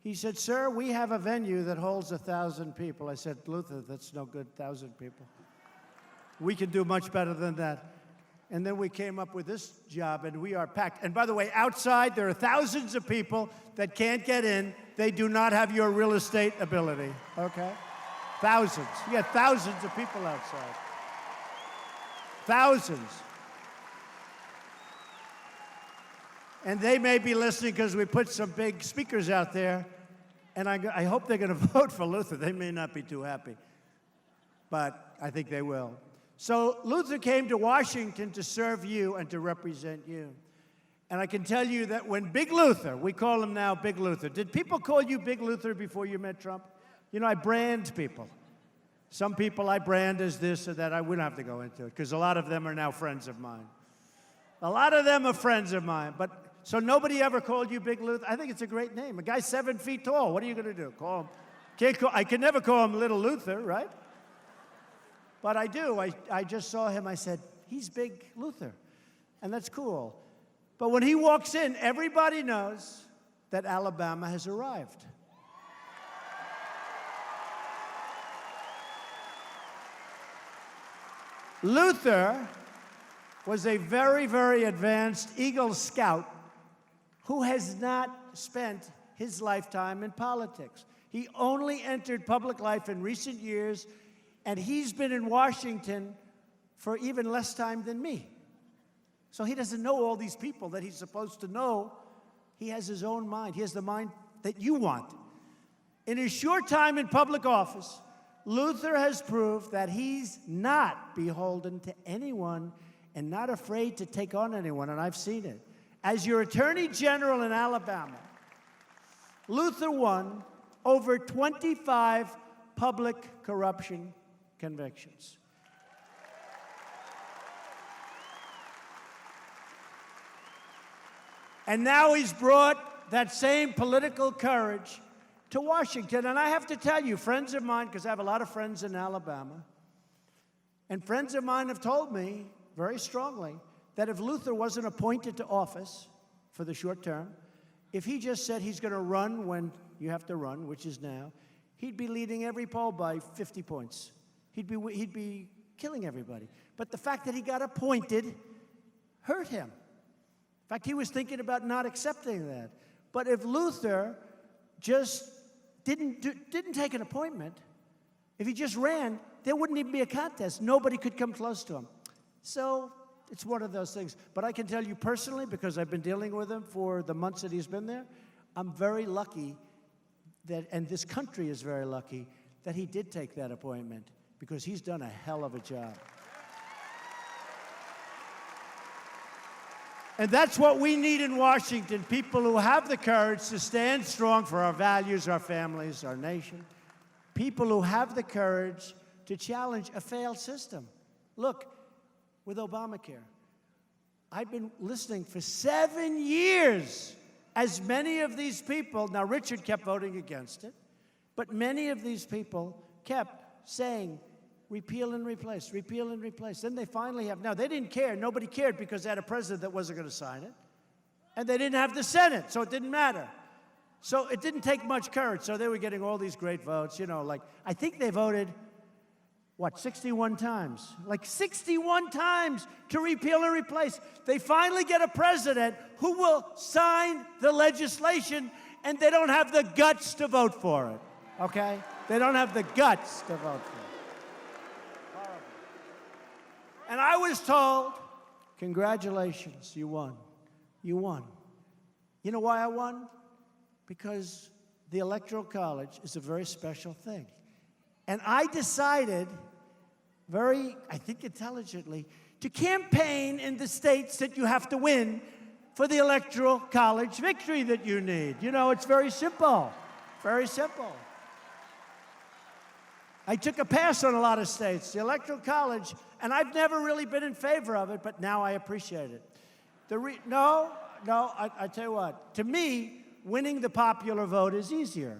He said, sir, we have a venue that holds 1,000 people. I said, Luther, that's no good, 1,000 people. We can do much better than that. And then we came up with this job, and we are packed. And by the way, outside, there are thousands of people that can't get in. They do not have your real estate ability, okay? Thousands. You got thousands of people outside. Thousands. And they may be listening because we put some big speakers out there, and I hope they're going to vote for Luther. They may not be too happy, but I think they will. So Luther came to Washington to serve you and to represent you. And I can tell you that when Big Luther, we call him now Big Luther. Did people call you Big Luther before you met Trump? You know, I brand people. Some people I brand as this or that. We don't have to go into it because a lot of them are now friends of mine. A lot of them are friends of mine. But so nobody ever called you Big Luther? I think it's a great name. A guy 7 feet tall. What are you going to do? Call him I can never call him Little Luther, right? But I do. I just saw him. I said, he's Big Luther. And that's cool. But when he walks in, everybody knows that Alabama has arrived. Luther was a very, very advanced Eagle Scout who has not spent his lifetime in politics. He only entered public life in recent years, and he's been in Washington for even less time than me. So he doesn't know all these people that he's supposed to know. He has his own mind. He has the mind that you want. In his short time in public office, Luther has proved that he's not beholden to anyone and not afraid to take on anyone, and I've seen it. As your Attorney General in Alabama, Luther won over 25 public corruption convictions. And now he's brought that same political courage to Washington. And I have to tell you, friends of mine, because I have a lot of friends in Alabama, and friends of mine have told me very strongly that if Luther wasn't appointed to office for the short term, if he just said he's going to run when you have to run, which is now, he'd be leading every poll by 50 points. He'd be killing everybody. But the fact that he got appointed hurt him. In fact, he was thinking about not accepting that. But if Luther just didn't take an appointment, if he just ran, there wouldn't even be a contest. Nobody could come close to him. So it's one of those things. But I can tell you personally, because I've been dealing with him for the months that he's been there, I'm very lucky that, and this country is very lucky, that he did take that appointment, because he's done a hell of a job. And that's what we need in Washington, people who have the courage to stand strong for our values, our families, our nation. People who have the courage to challenge a failed system. Look, with Obamacare, I've been listening for 7 years as many of these people, now Richard kept voting against it, but many of these people kept saying, repeal and replace, repeal and replace. Then they finally have, now they didn't care, nobody cared because they had a president that wasn't going to sign it. And they didn't have the Senate, so it didn't matter. So it didn't take much courage, so they were getting all these great votes, you know, like, I think they voted, 61 times? Like 61 times to repeal and replace. They finally get a president who will sign the legislation, and they don't have the guts to vote for it, okay? They don't have the guts to vote for it. And I was told, congratulations, you won. You won. You know why I won? Because the Electoral College is a very special thing. And I decided, very, I think intelligently, to campaign in the states that you have to win for the Electoral College victory that you need. You know, it's very simple. Very simple. I took a pass on a lot of states. The Electoral College, and I've never really been in favor of it, but now I appreciate it. I tell you what, to me, winning the popular vote is easier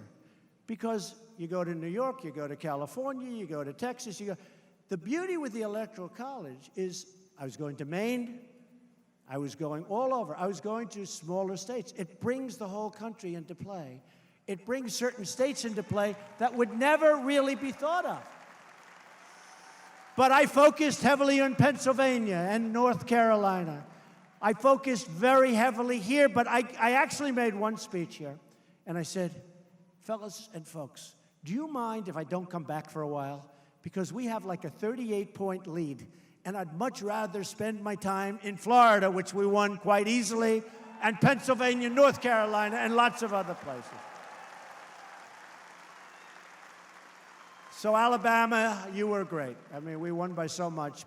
because you go to New York, you go to California, you go to Texas, The beauty with the Electoral College is I was going to Maine, I was going all over, I was going to smaller states. It brings the whole country into play. It brings certain states into play that would never really be thought of. But I focused heavily on Pennsylvania and North Carolina. I focused very heavily here, but I actually made one speech here, and I said, fellas and folks, do you mind if I don't come back for a while? Because we have like a 38-point lead, and I'd much rather spend my time in Florida, which we won quite easily, and Pennsylvania, North Carolina, and lots of other places. So Alabama, you were great. I mean, we won by so much.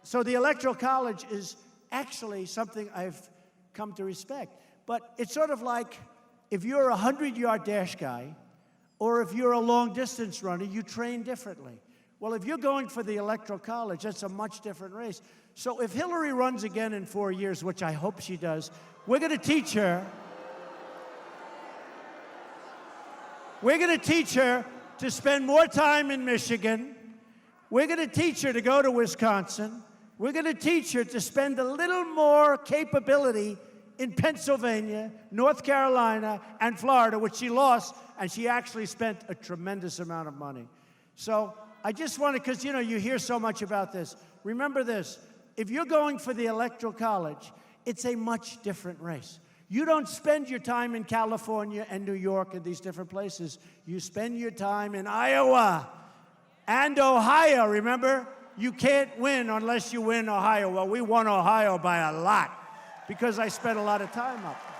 So the Electoral College is actually something I've come to respect. But it's sort of like if you're a 100-yard dash guy or if you're a long-distance runner, you train differently. Well, if you're going for the Electoral College, that's a much different race. So if Hillary runs again in 4 years, which I hope she does, we're going to teach her We're going to teach her to spend more time in Michigan. We're going to teach her to go to Wisconsin. We're going to teach her to spend a little more capability in Pennsylvania, North Carolina, and Florida, which she lost, and she actually spent a tremendous amount of money. So I just wanted, because, you hear so much about this. Remember this. If you're going for the Electoral College, it's a much different race. You don't spend your time in California and New York and these different places. You spend your time in Iowa and Ohio. Remember, you can't win unless you win Ohio. Well, we won Ohio by a lot because I spent a lot of time up there.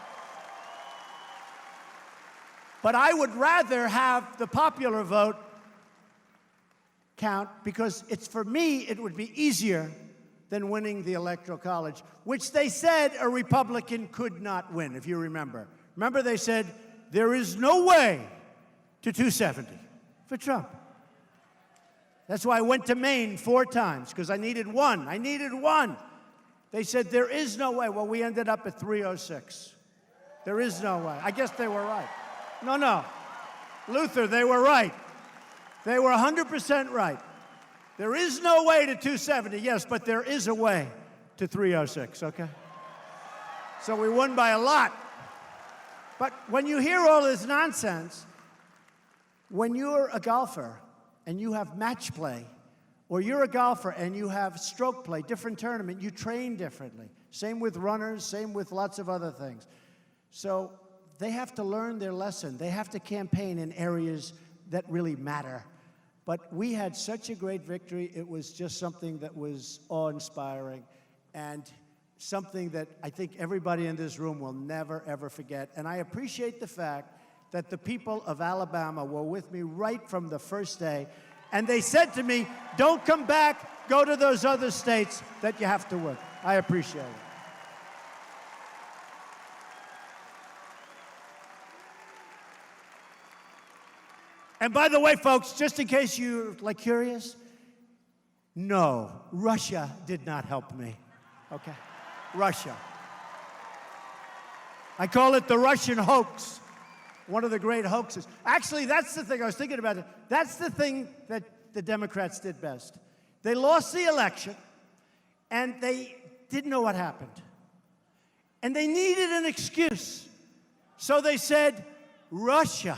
But I would rather have the popular vote count because for me, it would be easier than winning the Electoral College, which they said a Republican could not win, if you remember. Remember, they said, there is no way to 270 for Trump. That's why I went to Maine 4 times, because I needed one. I needed one. They said, there is no way. Well, we ended up at 306. There is no way. I guess they were right. No. Luther, they were right. They were 100% right. There is no way to 270, yes, but there is a way to 306, okay? So we won by a lot. But when you hear all this nonsense, when you're a golfer and you have match play, or you're a golfer and you have stroke play, different tournament, you train differently. Same with runners, same with lots of other things. So they have to learn their lesson. They have to campaign in areas that really matter. But we had such a great victory. It was just something that was awe-inspiring and something that I think everybody in this room will never, ever forget. And I appreciate the fact that the people of Alabama were with me right from the first day. And they said to me, don't come back, go to those other states that you have to win. I appreciate it. And by the way, folks, just in case you're curious, no, Russia did not help me, okay? Russia. I call it the Russian hoax, one of the great hoaxes. Actually, that's the thing I was thinking about. That's the thing that the Democrats did best. They lost the election, and they didn't know what happened. And they needed an excuse. So they said, Russia.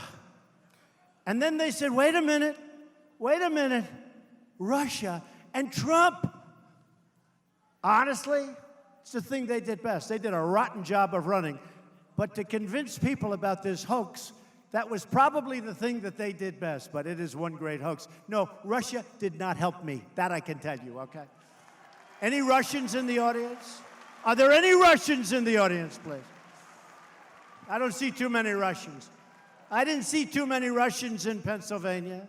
And then they said, wait a minute, Russia. And Trump, honestly, it's the thing they did best. They did a rotten job of running. But to convince people about this hoax, that was probably the thing that they did best. But it is one great hoax. No, Russia did not help me. That I can tell you, okay? Any Russians in the audience? Are there any Russians in the audience, please? I don't see too many Russians. I didn't see too many Russians in Pennsylvania.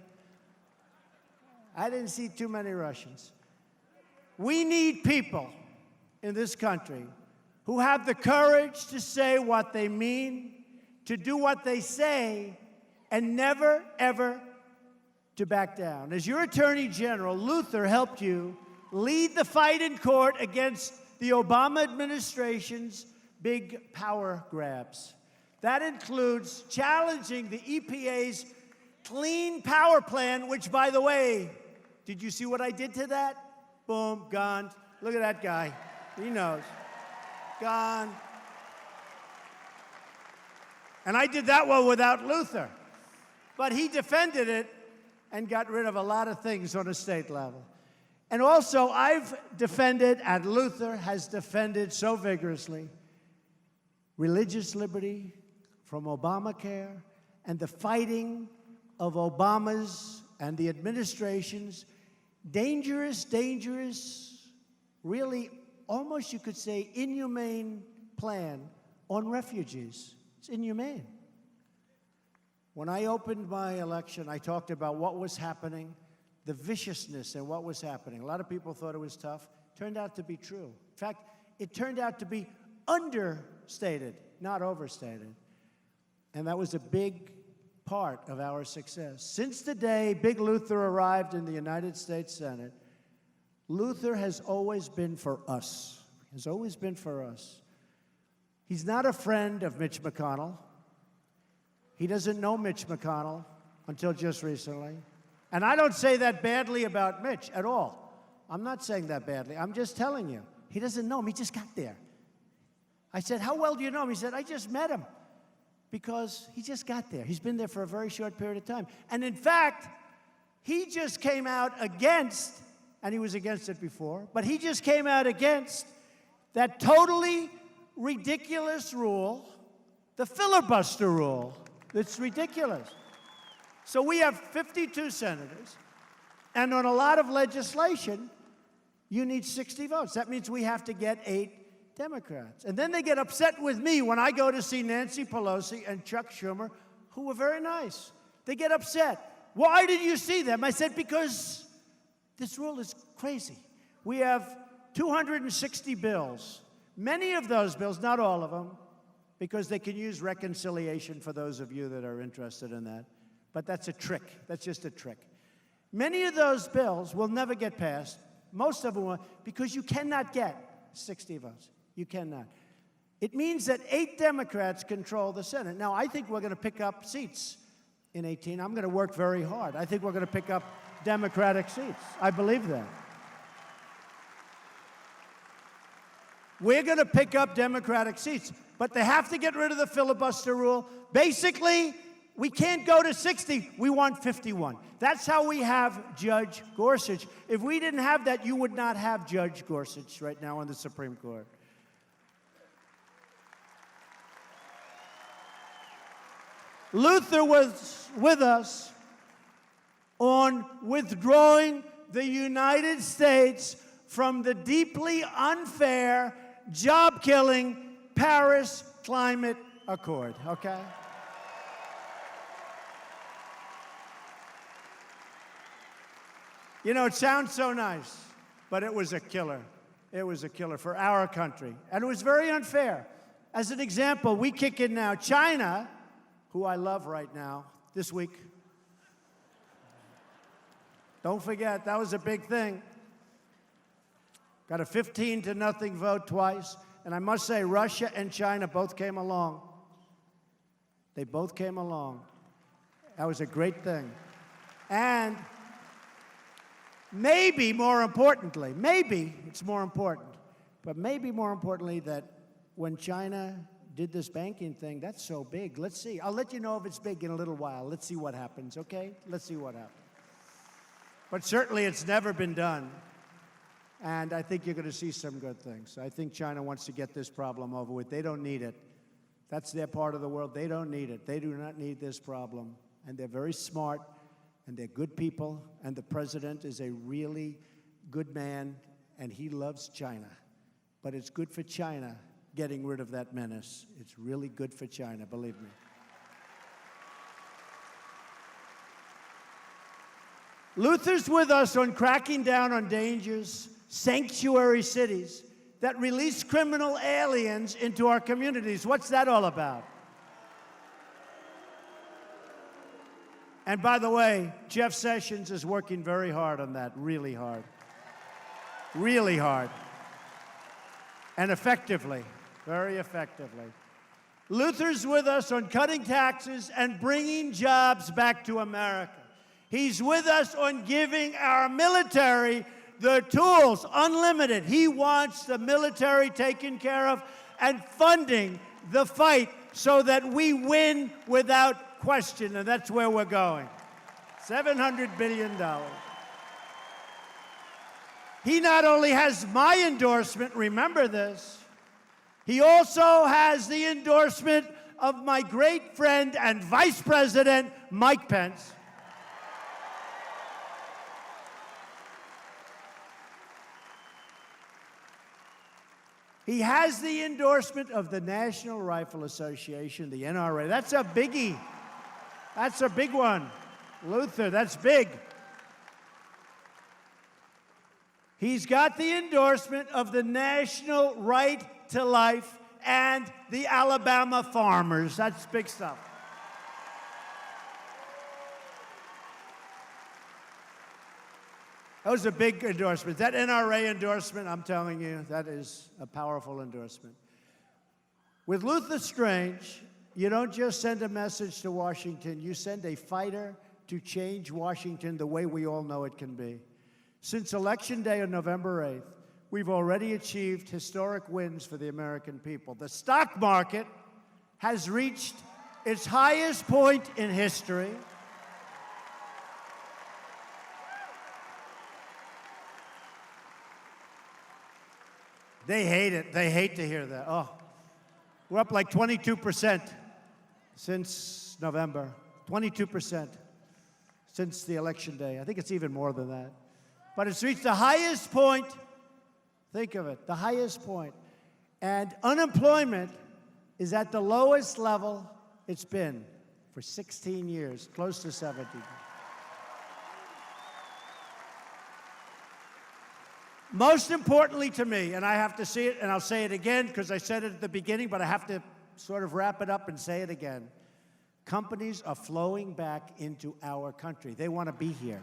I didn't see too many Russians. We need people in this country who have the courage to say what they mean, to do what they say, and never, ever to back down. As your Attorney General, Luther helped you lead the fight in court against the Obama administration's big power grabs. That includes challenging the EPA's Clean Power Plan, which, by the way, did you see what I did to that? Boom, gone. Look at that guy. He knows. Gone. And I did that one without Luther. But he defended it and got rid of a lot of things on a state level. And also, I've defended, and Luther has defended so vigorously, religious liberty from Obamacare and the fighting of Obama's and the administration's dangerous, really almost you could say inhumane plan on refugees. It's inhumane. When I opened my election, I talked about what was happening, the viciousness and what was happening. A lot of people thought it was tough. Turned out to be true. In fact, it turned out to be understated, not overstated. And that was a big part of our success. Since the day Big Luther arrived in the United States Senate, Luther has always been for us. Has always been for us. He's not a friend of Mitch McConnell. He doesn't know Mitch McConnell until just recently. And I don't say that badly about Mitch at all. I'm not saying that badly. I'm just telling you. He doesn't know him. He just got there. I said, how well do you know him? He said, I just met him because he just got there. He's been there for a very short period of time. And in fact, he just came out against, and he was against it before, but he just came out against that totally ridiculous rule, the filibuster rule. It's ridiculous. So we have 52 senators, and on a lot of legislation, you need 60 votes. That means we have to get 8 Democrats. And then they get upset with me when I go to see Nancy Pelosi and Chuck Schumer, who were very nice. They get upset. Why did you see them? I said, because this rule is crazy. We have 260 bills. Many of those bills, not all of them, because they can use reconciliation for those of you that are interested in that. But that's a trick. That's just a trick. Many of those bills will never get passed. Most of them will, because you cannot get 60 votes. You cannot. It means that 8 Democrats control the Senate. Now, I think we're going to pick up seats in 18. I'm going to work very hard. I think we're going to pick up Democratic seats. I believe that. We're going to pick up Democratic seats, but they have to get rid of the filibuster rule. Basically, we can't go to 60. We want 51. That's how we have Judge Gorsuch. If we didn't have that, you would not have Judge Gorsuch right now on the Supreme Court. Luther was with us on withdrawing the United States from the deeply unfair, job-killing Paris Climate Accord, okay? You know, it sounds so nice, but it was a killer. It was a killer for our country, and it was very unfair. As an example, we kick in now. China, who I love right now, this week. Don't forget, that was a big thing. Got a 15-0 vote twice. And I must say, Russia and China both came along. They both came along. That was a great thing. And maybe more importantly, maybe it's more important, but maybe more importantly that when China did this banking thing, that's so big. Let's see. I'll let you know if it's big in a little while. Let's see what happens, okay? Let's see what happens. But certainly it's never been done. And I think you're going to see some good things. I think China wants to get this problem over with. They don't need it. That's their part of the world. They don't need it. They do not need this problem. And they're very smart, and they're good people, and the president is a really good man, and he loves China. But it's good for China getting rid of that menace. It's really good for China, believe me. Luther's with us on cracking down on dangerous sanctuary cities that release criminal aliens into our communities. What's that all about? And by the way, Jeff Sessions is working very hard on that, really hard. Really hard. And effectively, very effectively. Luther's with us on cutting taxes and bringing jobs back to America. He's with us on giving our military the tools, unlimited. He wants the military taken care of and funding the fight so that we win without question, and that's where we're going. $700 billion. He not only has my endorsement, remember this, he also has the endorsement of my great friend and Vice President, Mike Pence. He has the endorsement of the National Rifle Association, the NRA. That's a biggie. That's a big one. Luther, that's big. He's got the endorsement of the National Right to Life and the Alabama farmers. That's big stuff. That was a big endorsement. That NRA endorsement, I'm telling you, that is a powerful endorsement. With Luther Strange, You don't just send a message to Washington, you send a fighter to change Washington the way we all know it can be. Since Election Day on November 8th, we've already achieved historic wins for the American people. The stock market has reached its highest point in history. They hate it. They hate to hear that. Oh, we're up like 22% since November. 22% since the election day. I think it's even more than that. But it's reached the highest point. Think of it, the highest point. And unemployment is at the lowest level it's been for 16 years, close to 17. Most importantly to me, and I have to see it, and I'll say it again because I said it at the beginning, but I have to sort of wrap it up and say it again. Companies are flowing back into our country. They want to be here.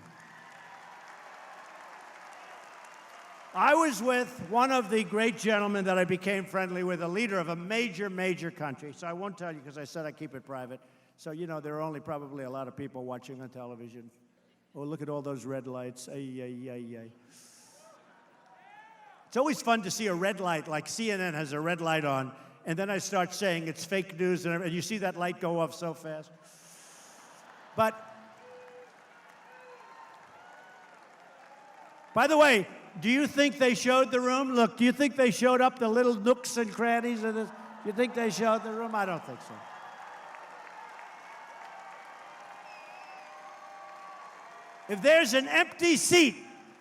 I was with one of the great gentlemen that I became friendly with, a leader of a major, major country. So I won't tell you because I said I keep it private. So, you know, there are only probably a lot of people watching on television. Oh, look at all those red lights. Ay, ay, ay, ay. It's always fun to see a red light, like CNN has a red light on, and then I start saying it's fake news, and you see that light go off so fast. But, by the way, do you think they showed the room? Look, do you think they showed up the little nooks and crannies of this? Do you think they showed the room? I don't think so. If there's an empty seat,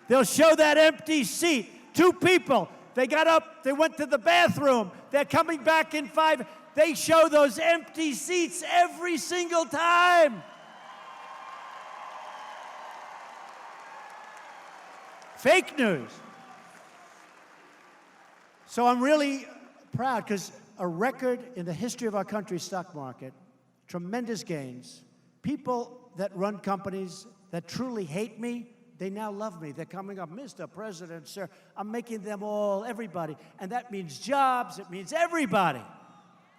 they'll show that empty seat. 2 people, they got up, they went to the bathroom, they're coming back in 5. They show those empty seats every single time. Fake news. So I'm really proud because a record in the history of our country's stock market, tremendous gains. People that run companies that truly hate me, they now love me. They're coming up, Mr. President, sir. I'm making them all, everybody. And that means jobs. It means everybody.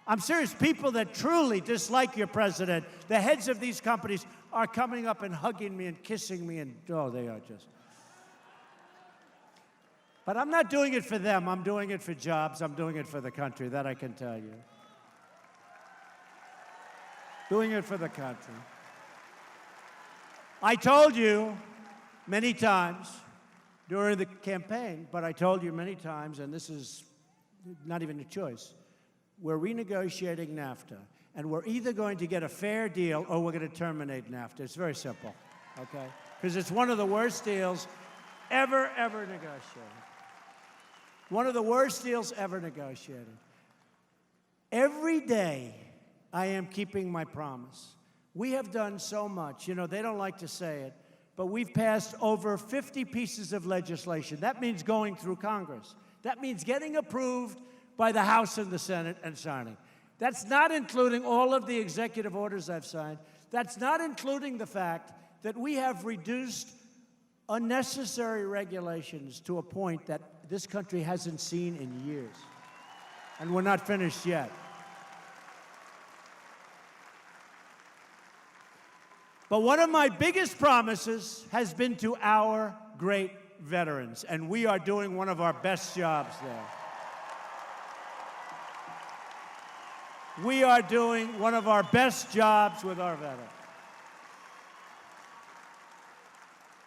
I'm serious. People that truly dislike your president, the heads of these companies, are coming up and hugging me and kissing me. And, oh, they are just. But I'm not doing it for them. I'm doing it for jobs. I'm doing it for the country. That I can tell you. Doing it for the country. I told you many times during the campaign, but I told you many times, and this is not even a choice, we're renegotiating NAFTA, and we're either going to get a fair deal or we're going to terminate NAFTA. It's very simple, okay? Because it's one of the worst deals ever negotiated. One of the worst deals ever negotiated. Every day, I am keeping my promise. We have done so much. You know, they don't like to say it, but we've passed over 50 pieces of legislation. That means going through Congress. That means getting approved by the House and the Senate and signing. That's not including all of the executive orders I've signed. That's not including the fact that we have reduced unnecessary regulations to a point that this country hasn't seen in years. And we're not finished yet. But one of my biggest promises has been to our great veterans, and we are doing one of our best jobs there. We are doing one of our best jobs with our veterans.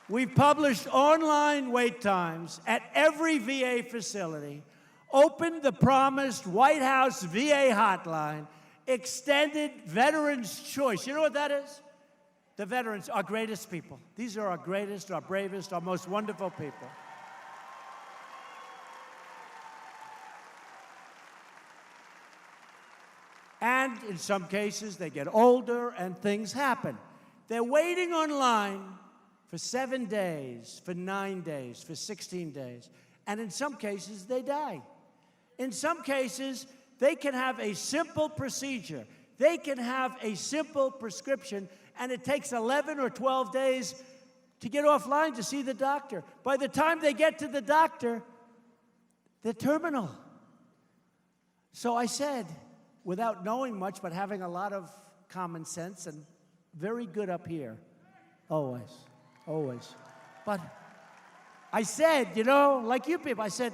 We've published online wait times at every VA facility, opened the promised White House VA hotline, extended Veterans Choice. You know what that is? The veterans, our greatest people. These are our greatest, our bravest, our most wonderful people. And in some cases, they get older and things happen. They're waiting online for 7 days, for 9 days, for 16 days. And in some cases, they die. In some cases, they can have a simple procedure. They can have a simple prescription, and it takes 11 or 12 days to get offline to see the doctor. By the time they get to the doctor, they're terminal. So I said, without knowing much, but having a lot of common sense and very good up here. Always, always. But I said, you know, like you people, I said,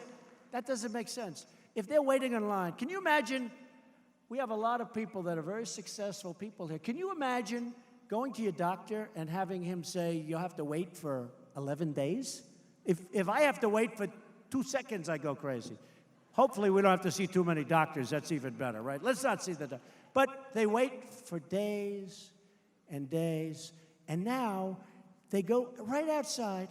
that doesn't make sense. If they're waiting in line, can you imagine? We have a lot of people that are very successful people here. Can you imagine going to your doctor and having him say, you'll have to wait for 11 days? If I have to wait for 2 seconds, I go crazy. Hopefully, we don't have to see too many doctors. That's even better, right? Let's not see the doctor. But they wait for days and days. And now they go right outside.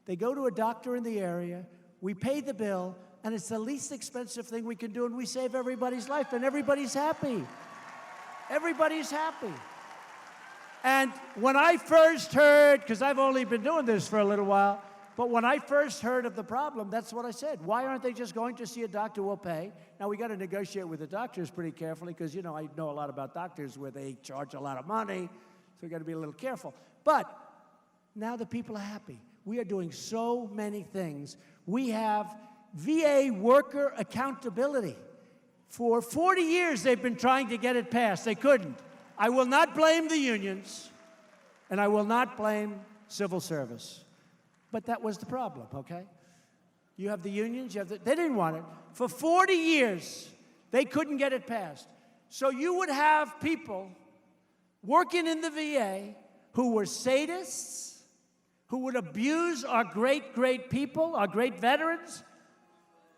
They go to a doctor in the area. We pay the bill. And it's the least expensive thing we can do, and we save everybody's life, and everybody's happy. Everybody's happy. And when I first heard, because I've only been doing this for a little while, but when I first heard of the problem, that's what I said. Why aren't they just going to see a doctor? We'll pay. Now, we got to negotiate with the doctors pretty carefully, because, you know, I know a lot about doctors where they charge a lot of money, so we got to be a little careful. But now the people are happy. We are doing so many things. We have VA worker accountability. For 40 years, they've been trying to get it passed. They couldn't. I will not blame the unions, and I will not blame civil service. But that was the problem, okay? You have the unions, they didn't want it. For 40 years, they couldn't get it passed. So you would have people working in the VA who were sadists, who would abuse our great, great people, our great veterans.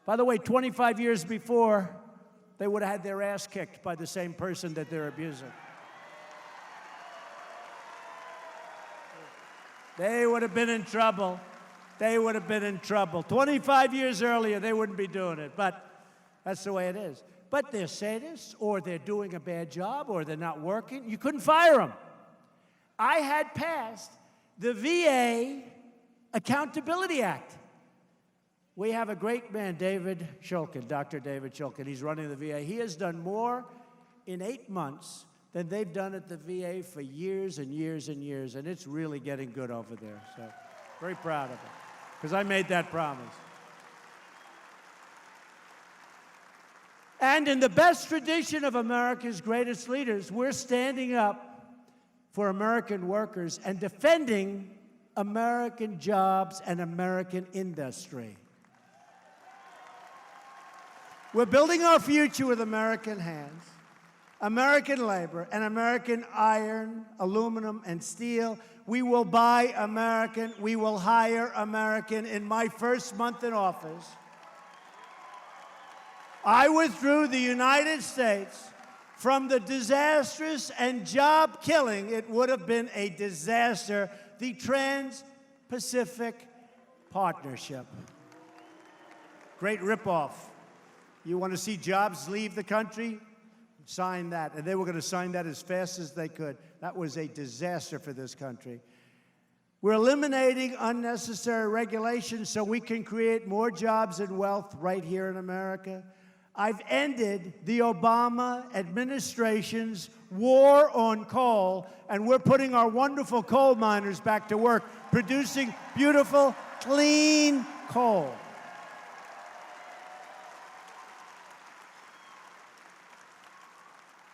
By the way, 25 years before, they would have had their ass kicked by the same person that they're abusing. They would have been in trouble. They would have been in trouble. 25 years earlier, they wouldn't be doing it, but that's the way it is. But they're sadists, or they're doing a bad job, or they're not working. You couldn't fire them. I had passed the VA Accountability Act. We have a great man, David Shulkin, Dr. David Shulkin. He's running the VA. He has done more in 8 months than they've done at the VA for years and years and years, and it's really getting good over there. So, very proud of it, because I made that promise. And in the best tradition of America's greatest leaders, we're standing up for American workers and defending American jobs and American industry. We're building our future with American hands, American labor, and American iron, aluminum, and steel. We will buy American. We will hire American. In my first month in office, I withdrew the United States from the disastrous and job-killing, it would have been a disaster, the Trans-Pacific Partnership. Great ripoff. You want to see jobs leave the country? Sign that. And they were going to sign that as fast as they could. That was a disaster for this country. We're eliminating unnecessary regulations so we can create more jobs and wealth right here in America. I've ended the Obama administration's war on coal, and we're putting our wonderful coal miners back to work, producing beautiful, clean coal.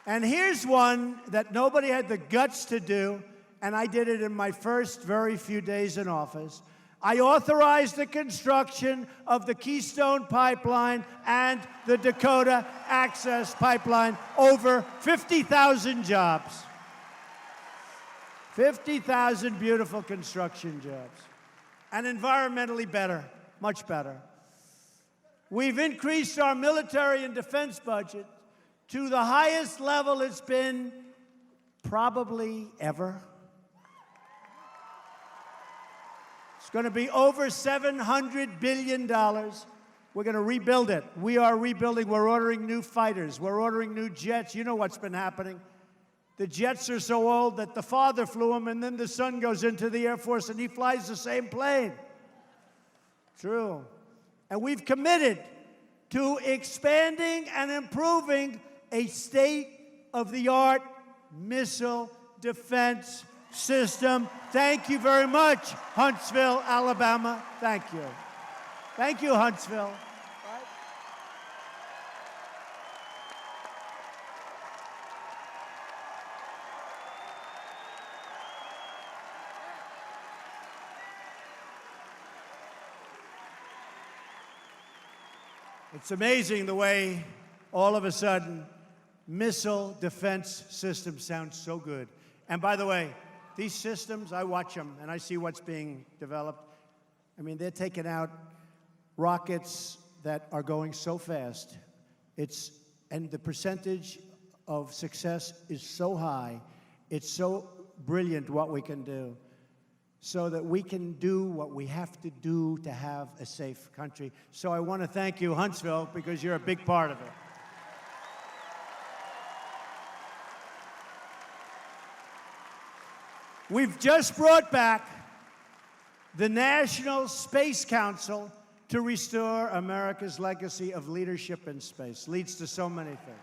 And here's one that nobody had the guts to do, and I did it in my first very few days in office. I authorized the construction of the Keystone Pipeline and the Dakota Access Pipeline. Over 50,000 jobs. 50,000 beautiful construction jobs. And environmentally better, much better. We've increased our military and defense budget to the highest level it's been probably ever. It's going to be over $700 billion. We're going to rebuild it. We are rebuilding. We're ordering new fighters. We're ordering new jets. You know what's been happening. The jets are so old that the father flew them, and then the son goes into the Air Force, and he flies the same plane. True. And we've committed to expanding and improving a state-of-the-art missile defense system. Thank you very much, Huntsville, Alabama. Thank you. Thank you, Huntsville. It's amazing the way all of a sudden missile defense systems sound so good. And by the way, these systems, I watch them and I see what's being developed. I mean, they're taking out rockets that are going so fast. And the percentage of success is so high. It's so brilliant what we can do, so that we can do what we have to do to have a safe country. So I want to thank you, Huntsville, because you're a big part of it. We've just brought back the National Space Council to restore America's legacy of leadership in space. Leads to so many things.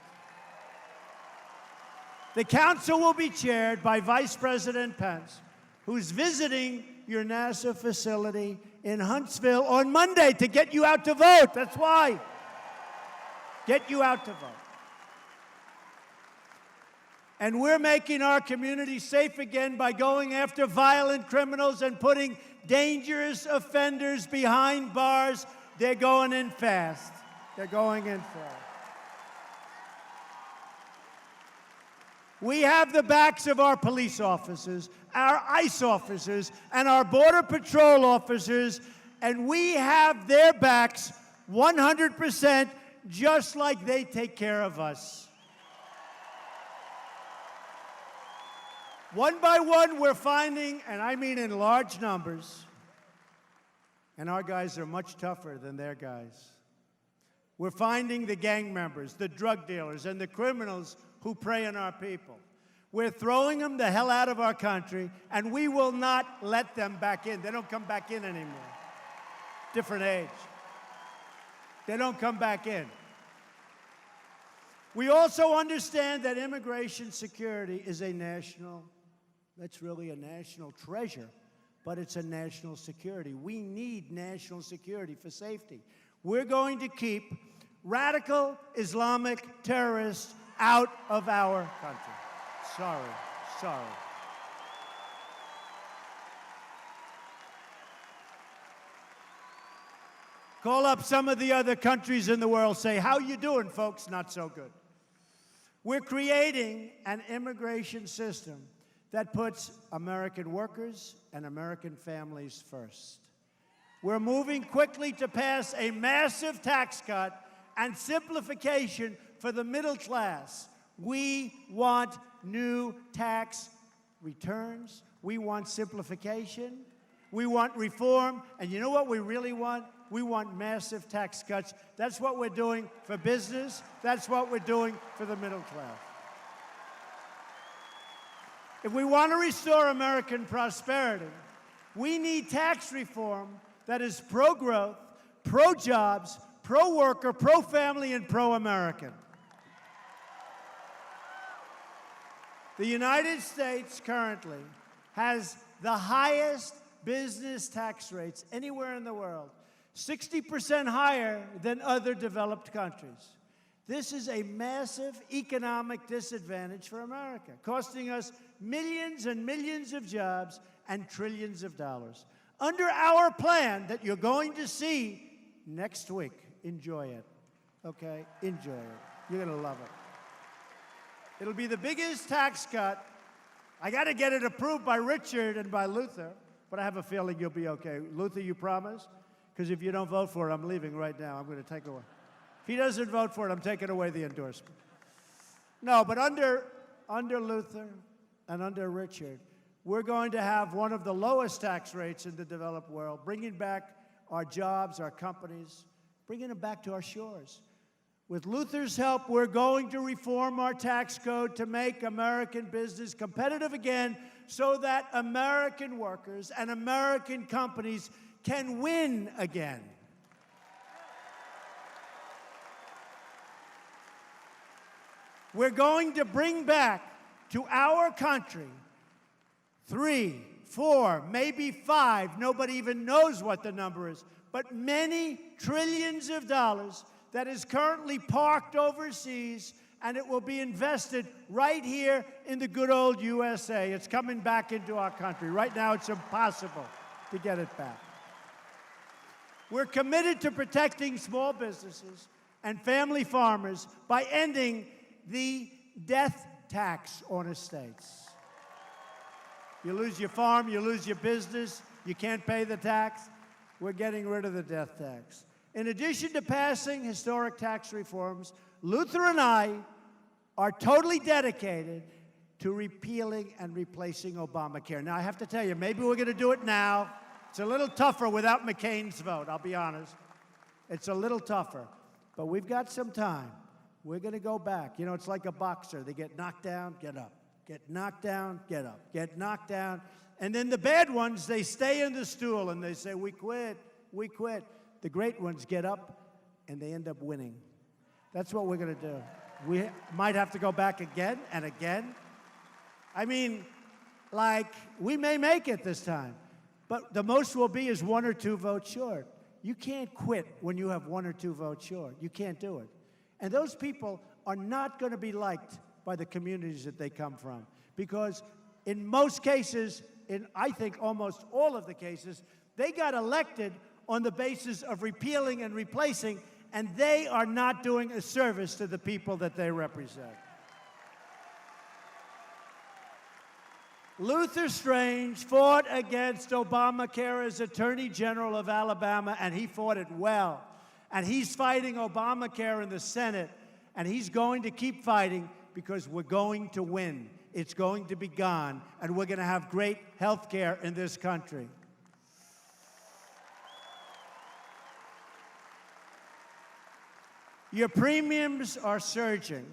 The council will be chaired by Vice President Pence, who's visiting your NASA facility in Huntsville on Monday to get you out to vote. That's why. Get you out to vote. And we're making our community safe again by going after violent criminals and putting dangerous offenders behind bars. They're going in fast. They're going in fast. We have the backs of our police officers, our ICE officers, and our Border Patrol officers, and we have their backs 100%, just like they take care of us. One by one, we're finding, and I mean in large numbers, and our guys are much tougher than their guys. We're finding the gang members, the drug dealers, and the criminals who prey on our people. We're throwing them the hell out of our country, and we will not let them back in. They don't come back in anymore. Different age. They don't come back in. We also understand that immigration security is that's really a national treasure, but it's a national security. We need national security for safety. We're going to keep radical Islamic terrorists out of our country. Sorry. Call up some of the other countries in the world, say, how you doing, folks? Not so good. We're creating an immigration system that puts American workers and American families first. We're moving quickly to pass a massive tax cut and simplification for the middle class. We want new tax returns. We want simplification. We want reform. And you know what we really want? We want massive tax cuts. That's what we're doing for business. That's what we're doing for the middle class. If we want to restore American prosperity, we need tax reform that is pro-growth, pro-jobs, pro-worker, pro-family, and pro-American. The United States currently has the highest business tax rates anywhere in the world, 60% higher than other developed countries. This is a massive economic disadvantage for America, costing us millions and millions of jobs and trillions of dollars. Under our plan that you're going to see next week, enjoy it, okay? Enjoy it. You're going to love it. It'll be the biggest tax cut. I got to get it approved by Richard and by Luther, but I have a feeling you'll be okay. Luther, you promise? Because if you don't vote for it, I'm leaving right now. I'm going to take away. If he doesn't vote for it, I'm taking away the endorsement. No, but under Luther and under Richard, we're going to have one of the lowest tax rates in the developed world, bringing back our jobs, our companies, bringing them back to our shores. With Luther's help, we're going to reform our tax code to make American business competitive again so that American workers and American companies can win again. We're going to bring back to our country 3, 4, maybe 5, nobody even knows what the number is, but many trillions of dollars that is currently parked overseas, and it will be invested right here in the good old USA. It's coming back into our country. Right now, it's impossible to get it back. We're committed to protecting small businesses. and family farmers by ending the death tax on estates. You lose your farm, you lose your business, you can't pay the tax. We're getting rid of the death tax. In addition to passing historic tax reforms, Luther and I are totally dedicated to repealing and replacing Obamacare. Now, I have to tell you, maybe we're going to do it now. It's a little tougher without McCain's vote, I'll be honest. It's a little tougher, but we've got some time. We're going to go back. You know, it's like a boxer. They get knocked down, get up. Get knocked down, get up. Get knocked down. And then the bad ones, they stay in the stool and they say, we quit, we quit. The great ones get up and they end up winning. That's what we're going to do. We might have to go back again and again. I mean, like, we may make it this time, but the most we'll be is 1 or 2 votes short. You can't quit when you have 1 or 2 votes short. You can't do it. And those people are not going to be liked by the communities that they come from, because in most cases, in I think almost all of the cases, they got elected on the basis of repealing and replacing, and they are not doing a service to the people that they represent. Luther Strange fought against Obamacare as Attorney General of Alabama, and he fought it well. And he's fighting Obamacare in the Senate, and he's going to keep fighting because we're going to win. It's going to be gone, and we're going to have great health care in this country. Your premiums are surging.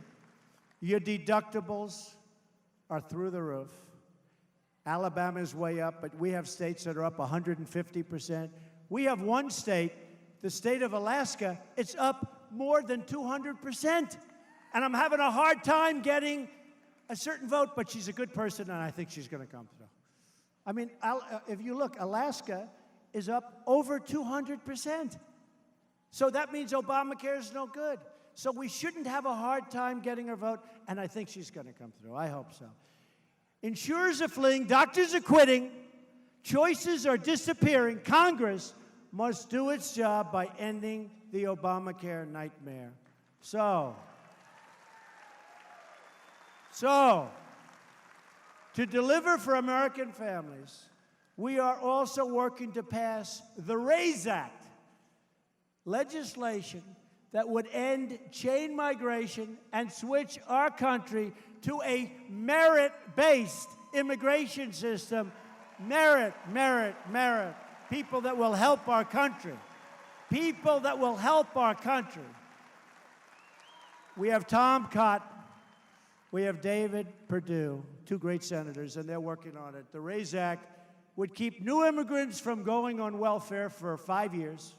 Your deductibles are through the roof. Alabama's way up, but we have states that are up 150%. We have one state, the state of Alaska, it's up more than 200%. And I'm having a hard time getting a certain vote, but she's a good person, and I think she's going to come through. I mean, if you look, Alaska is up over 200%. So that means Obamacare is no good. So we shouldn't have a hard time getting her vote, and I think she's going to come through. I hope so. Insurers are fleeing, doctors are quitting, choices are disappearing. Congress must do its job by ending the Obamacare nightmare. So, to deliver for American families, we are also working to pass the RAISE Act, legislation that would end chain migration and switch our country to a merit-based immigration system. Merit, merit, merit. People that will help our country. People that will help our country. We have Tom Cotton. We have David Perdue, 2 great senators, and they're working on it. The RAISE Act would keep new immigrants from going on welfare for 5 years.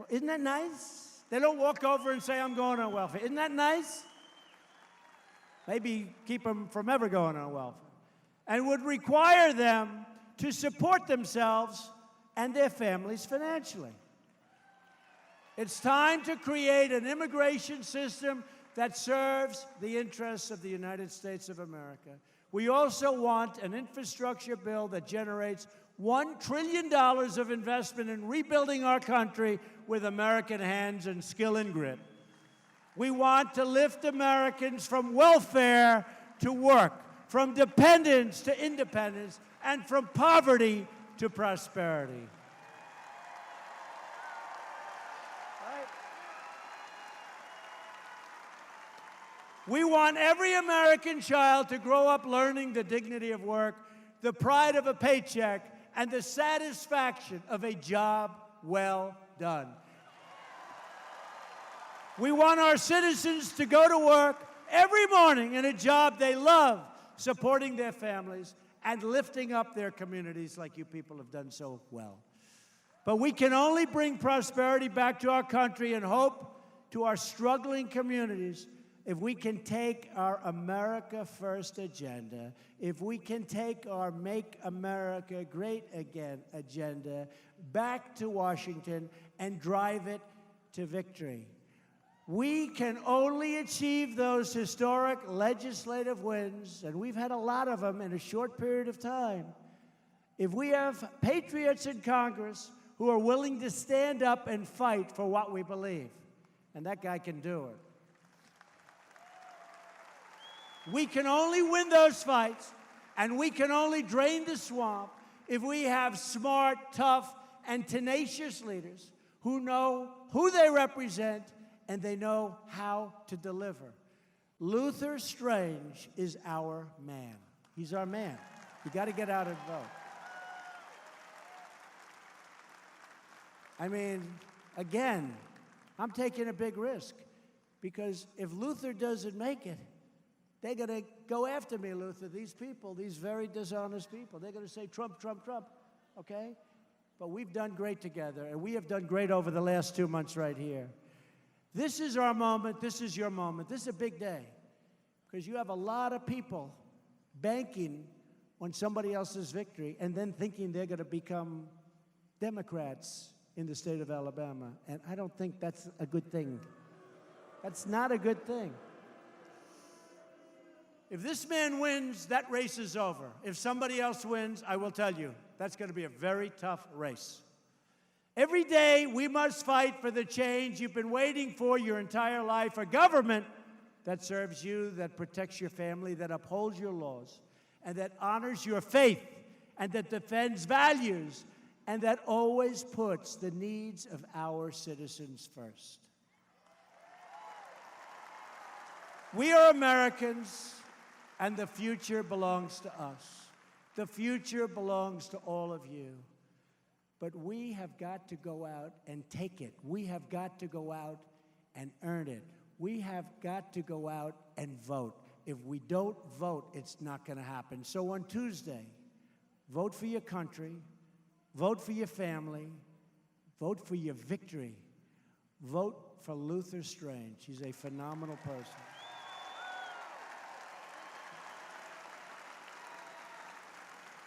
Isn't that nice? They don't walk over and say, I'm going on welfare. Isn't that nice? Maybe keep them from ever going on welfare. And would require them to support themselves and their families financially. It's time to create an immigration system that serves the interests of the United States of America. We also want an infrastructure bill that generates $1 trillion of investment in rebuilding our country with American hands and skill and grit. We want to lift Americans from welfare to work, from dependence to independence, and from poverty to prosperity. We want every American child to grow up learning the dignity of work, the pride of a paycheck, and the satisfaction of a job well done. We want our citizens to go to work every morning in a job they love, supporting their families and lifting up their communities like you people have done so well. But we can only bring prosperity back to our country and hope to our struggling communities if we can take our America First agenda, if we can take our Make America Great Again agenda back to Washington and drive it to victory. We can only achieve those historic legislative wins, and we've had a lot of them in a short period of time, if we have patriots in Congress who are willing to stand up and fight for what we believe. and that guy can do it. We can only win those fights, and we can only drain the swamp if we have smart, tough, and tenacious leaders who know who they represent and they know how to deliver. Luther Strange is our man. He's our man. You got to get out and vote. I mean, again, I'm taking a big risk because if Luther doesn't make it, they're going to go after me, Luther. These people, these very dishonest people, they're going to say Trump, Trump, Trump, okay? But we've done great together, and we have done great over the last 2 months right here. This is our moment. This is your moment. This is a big day because you have a lot of people banking on somebody else's victory and then thinking they're going to become Democrats in the state of Alabama. And I don't think that's a good thing. That's not a good thing. If this man wins, that race is over. If somebody else wins, I will tell you, that's going to be a very tough race. Every day, we must fight for the change you've been waiting for your entire life, a government that serves you, that protects your family, that upholds your laws, and that honors your faith, and that defends values, and that always puts the needs of our citizens first. We are Americans, and the future belongs to us. The future belongs to all of you. But we have got to go out and take it. We have got to go out and earn it. We have got to go out and vote. If we don't vote, it's not going to happen. So on Tuesday, vote for your country, vote for your family, vote for your victory. Vote for Luther Strange. He's a phenomenal person.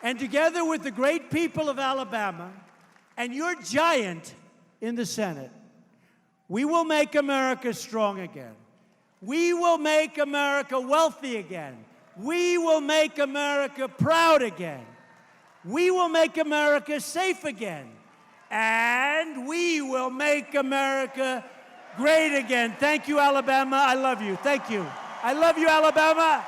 And together with the great people of Alabama and your giant in the Senate, we will make America strong again. We will make America wealthy again. We will make America proud again. We will make America safe again. And we will make America great again. Thank you, Alabama. I love you. Thank you. I love you, Alabama.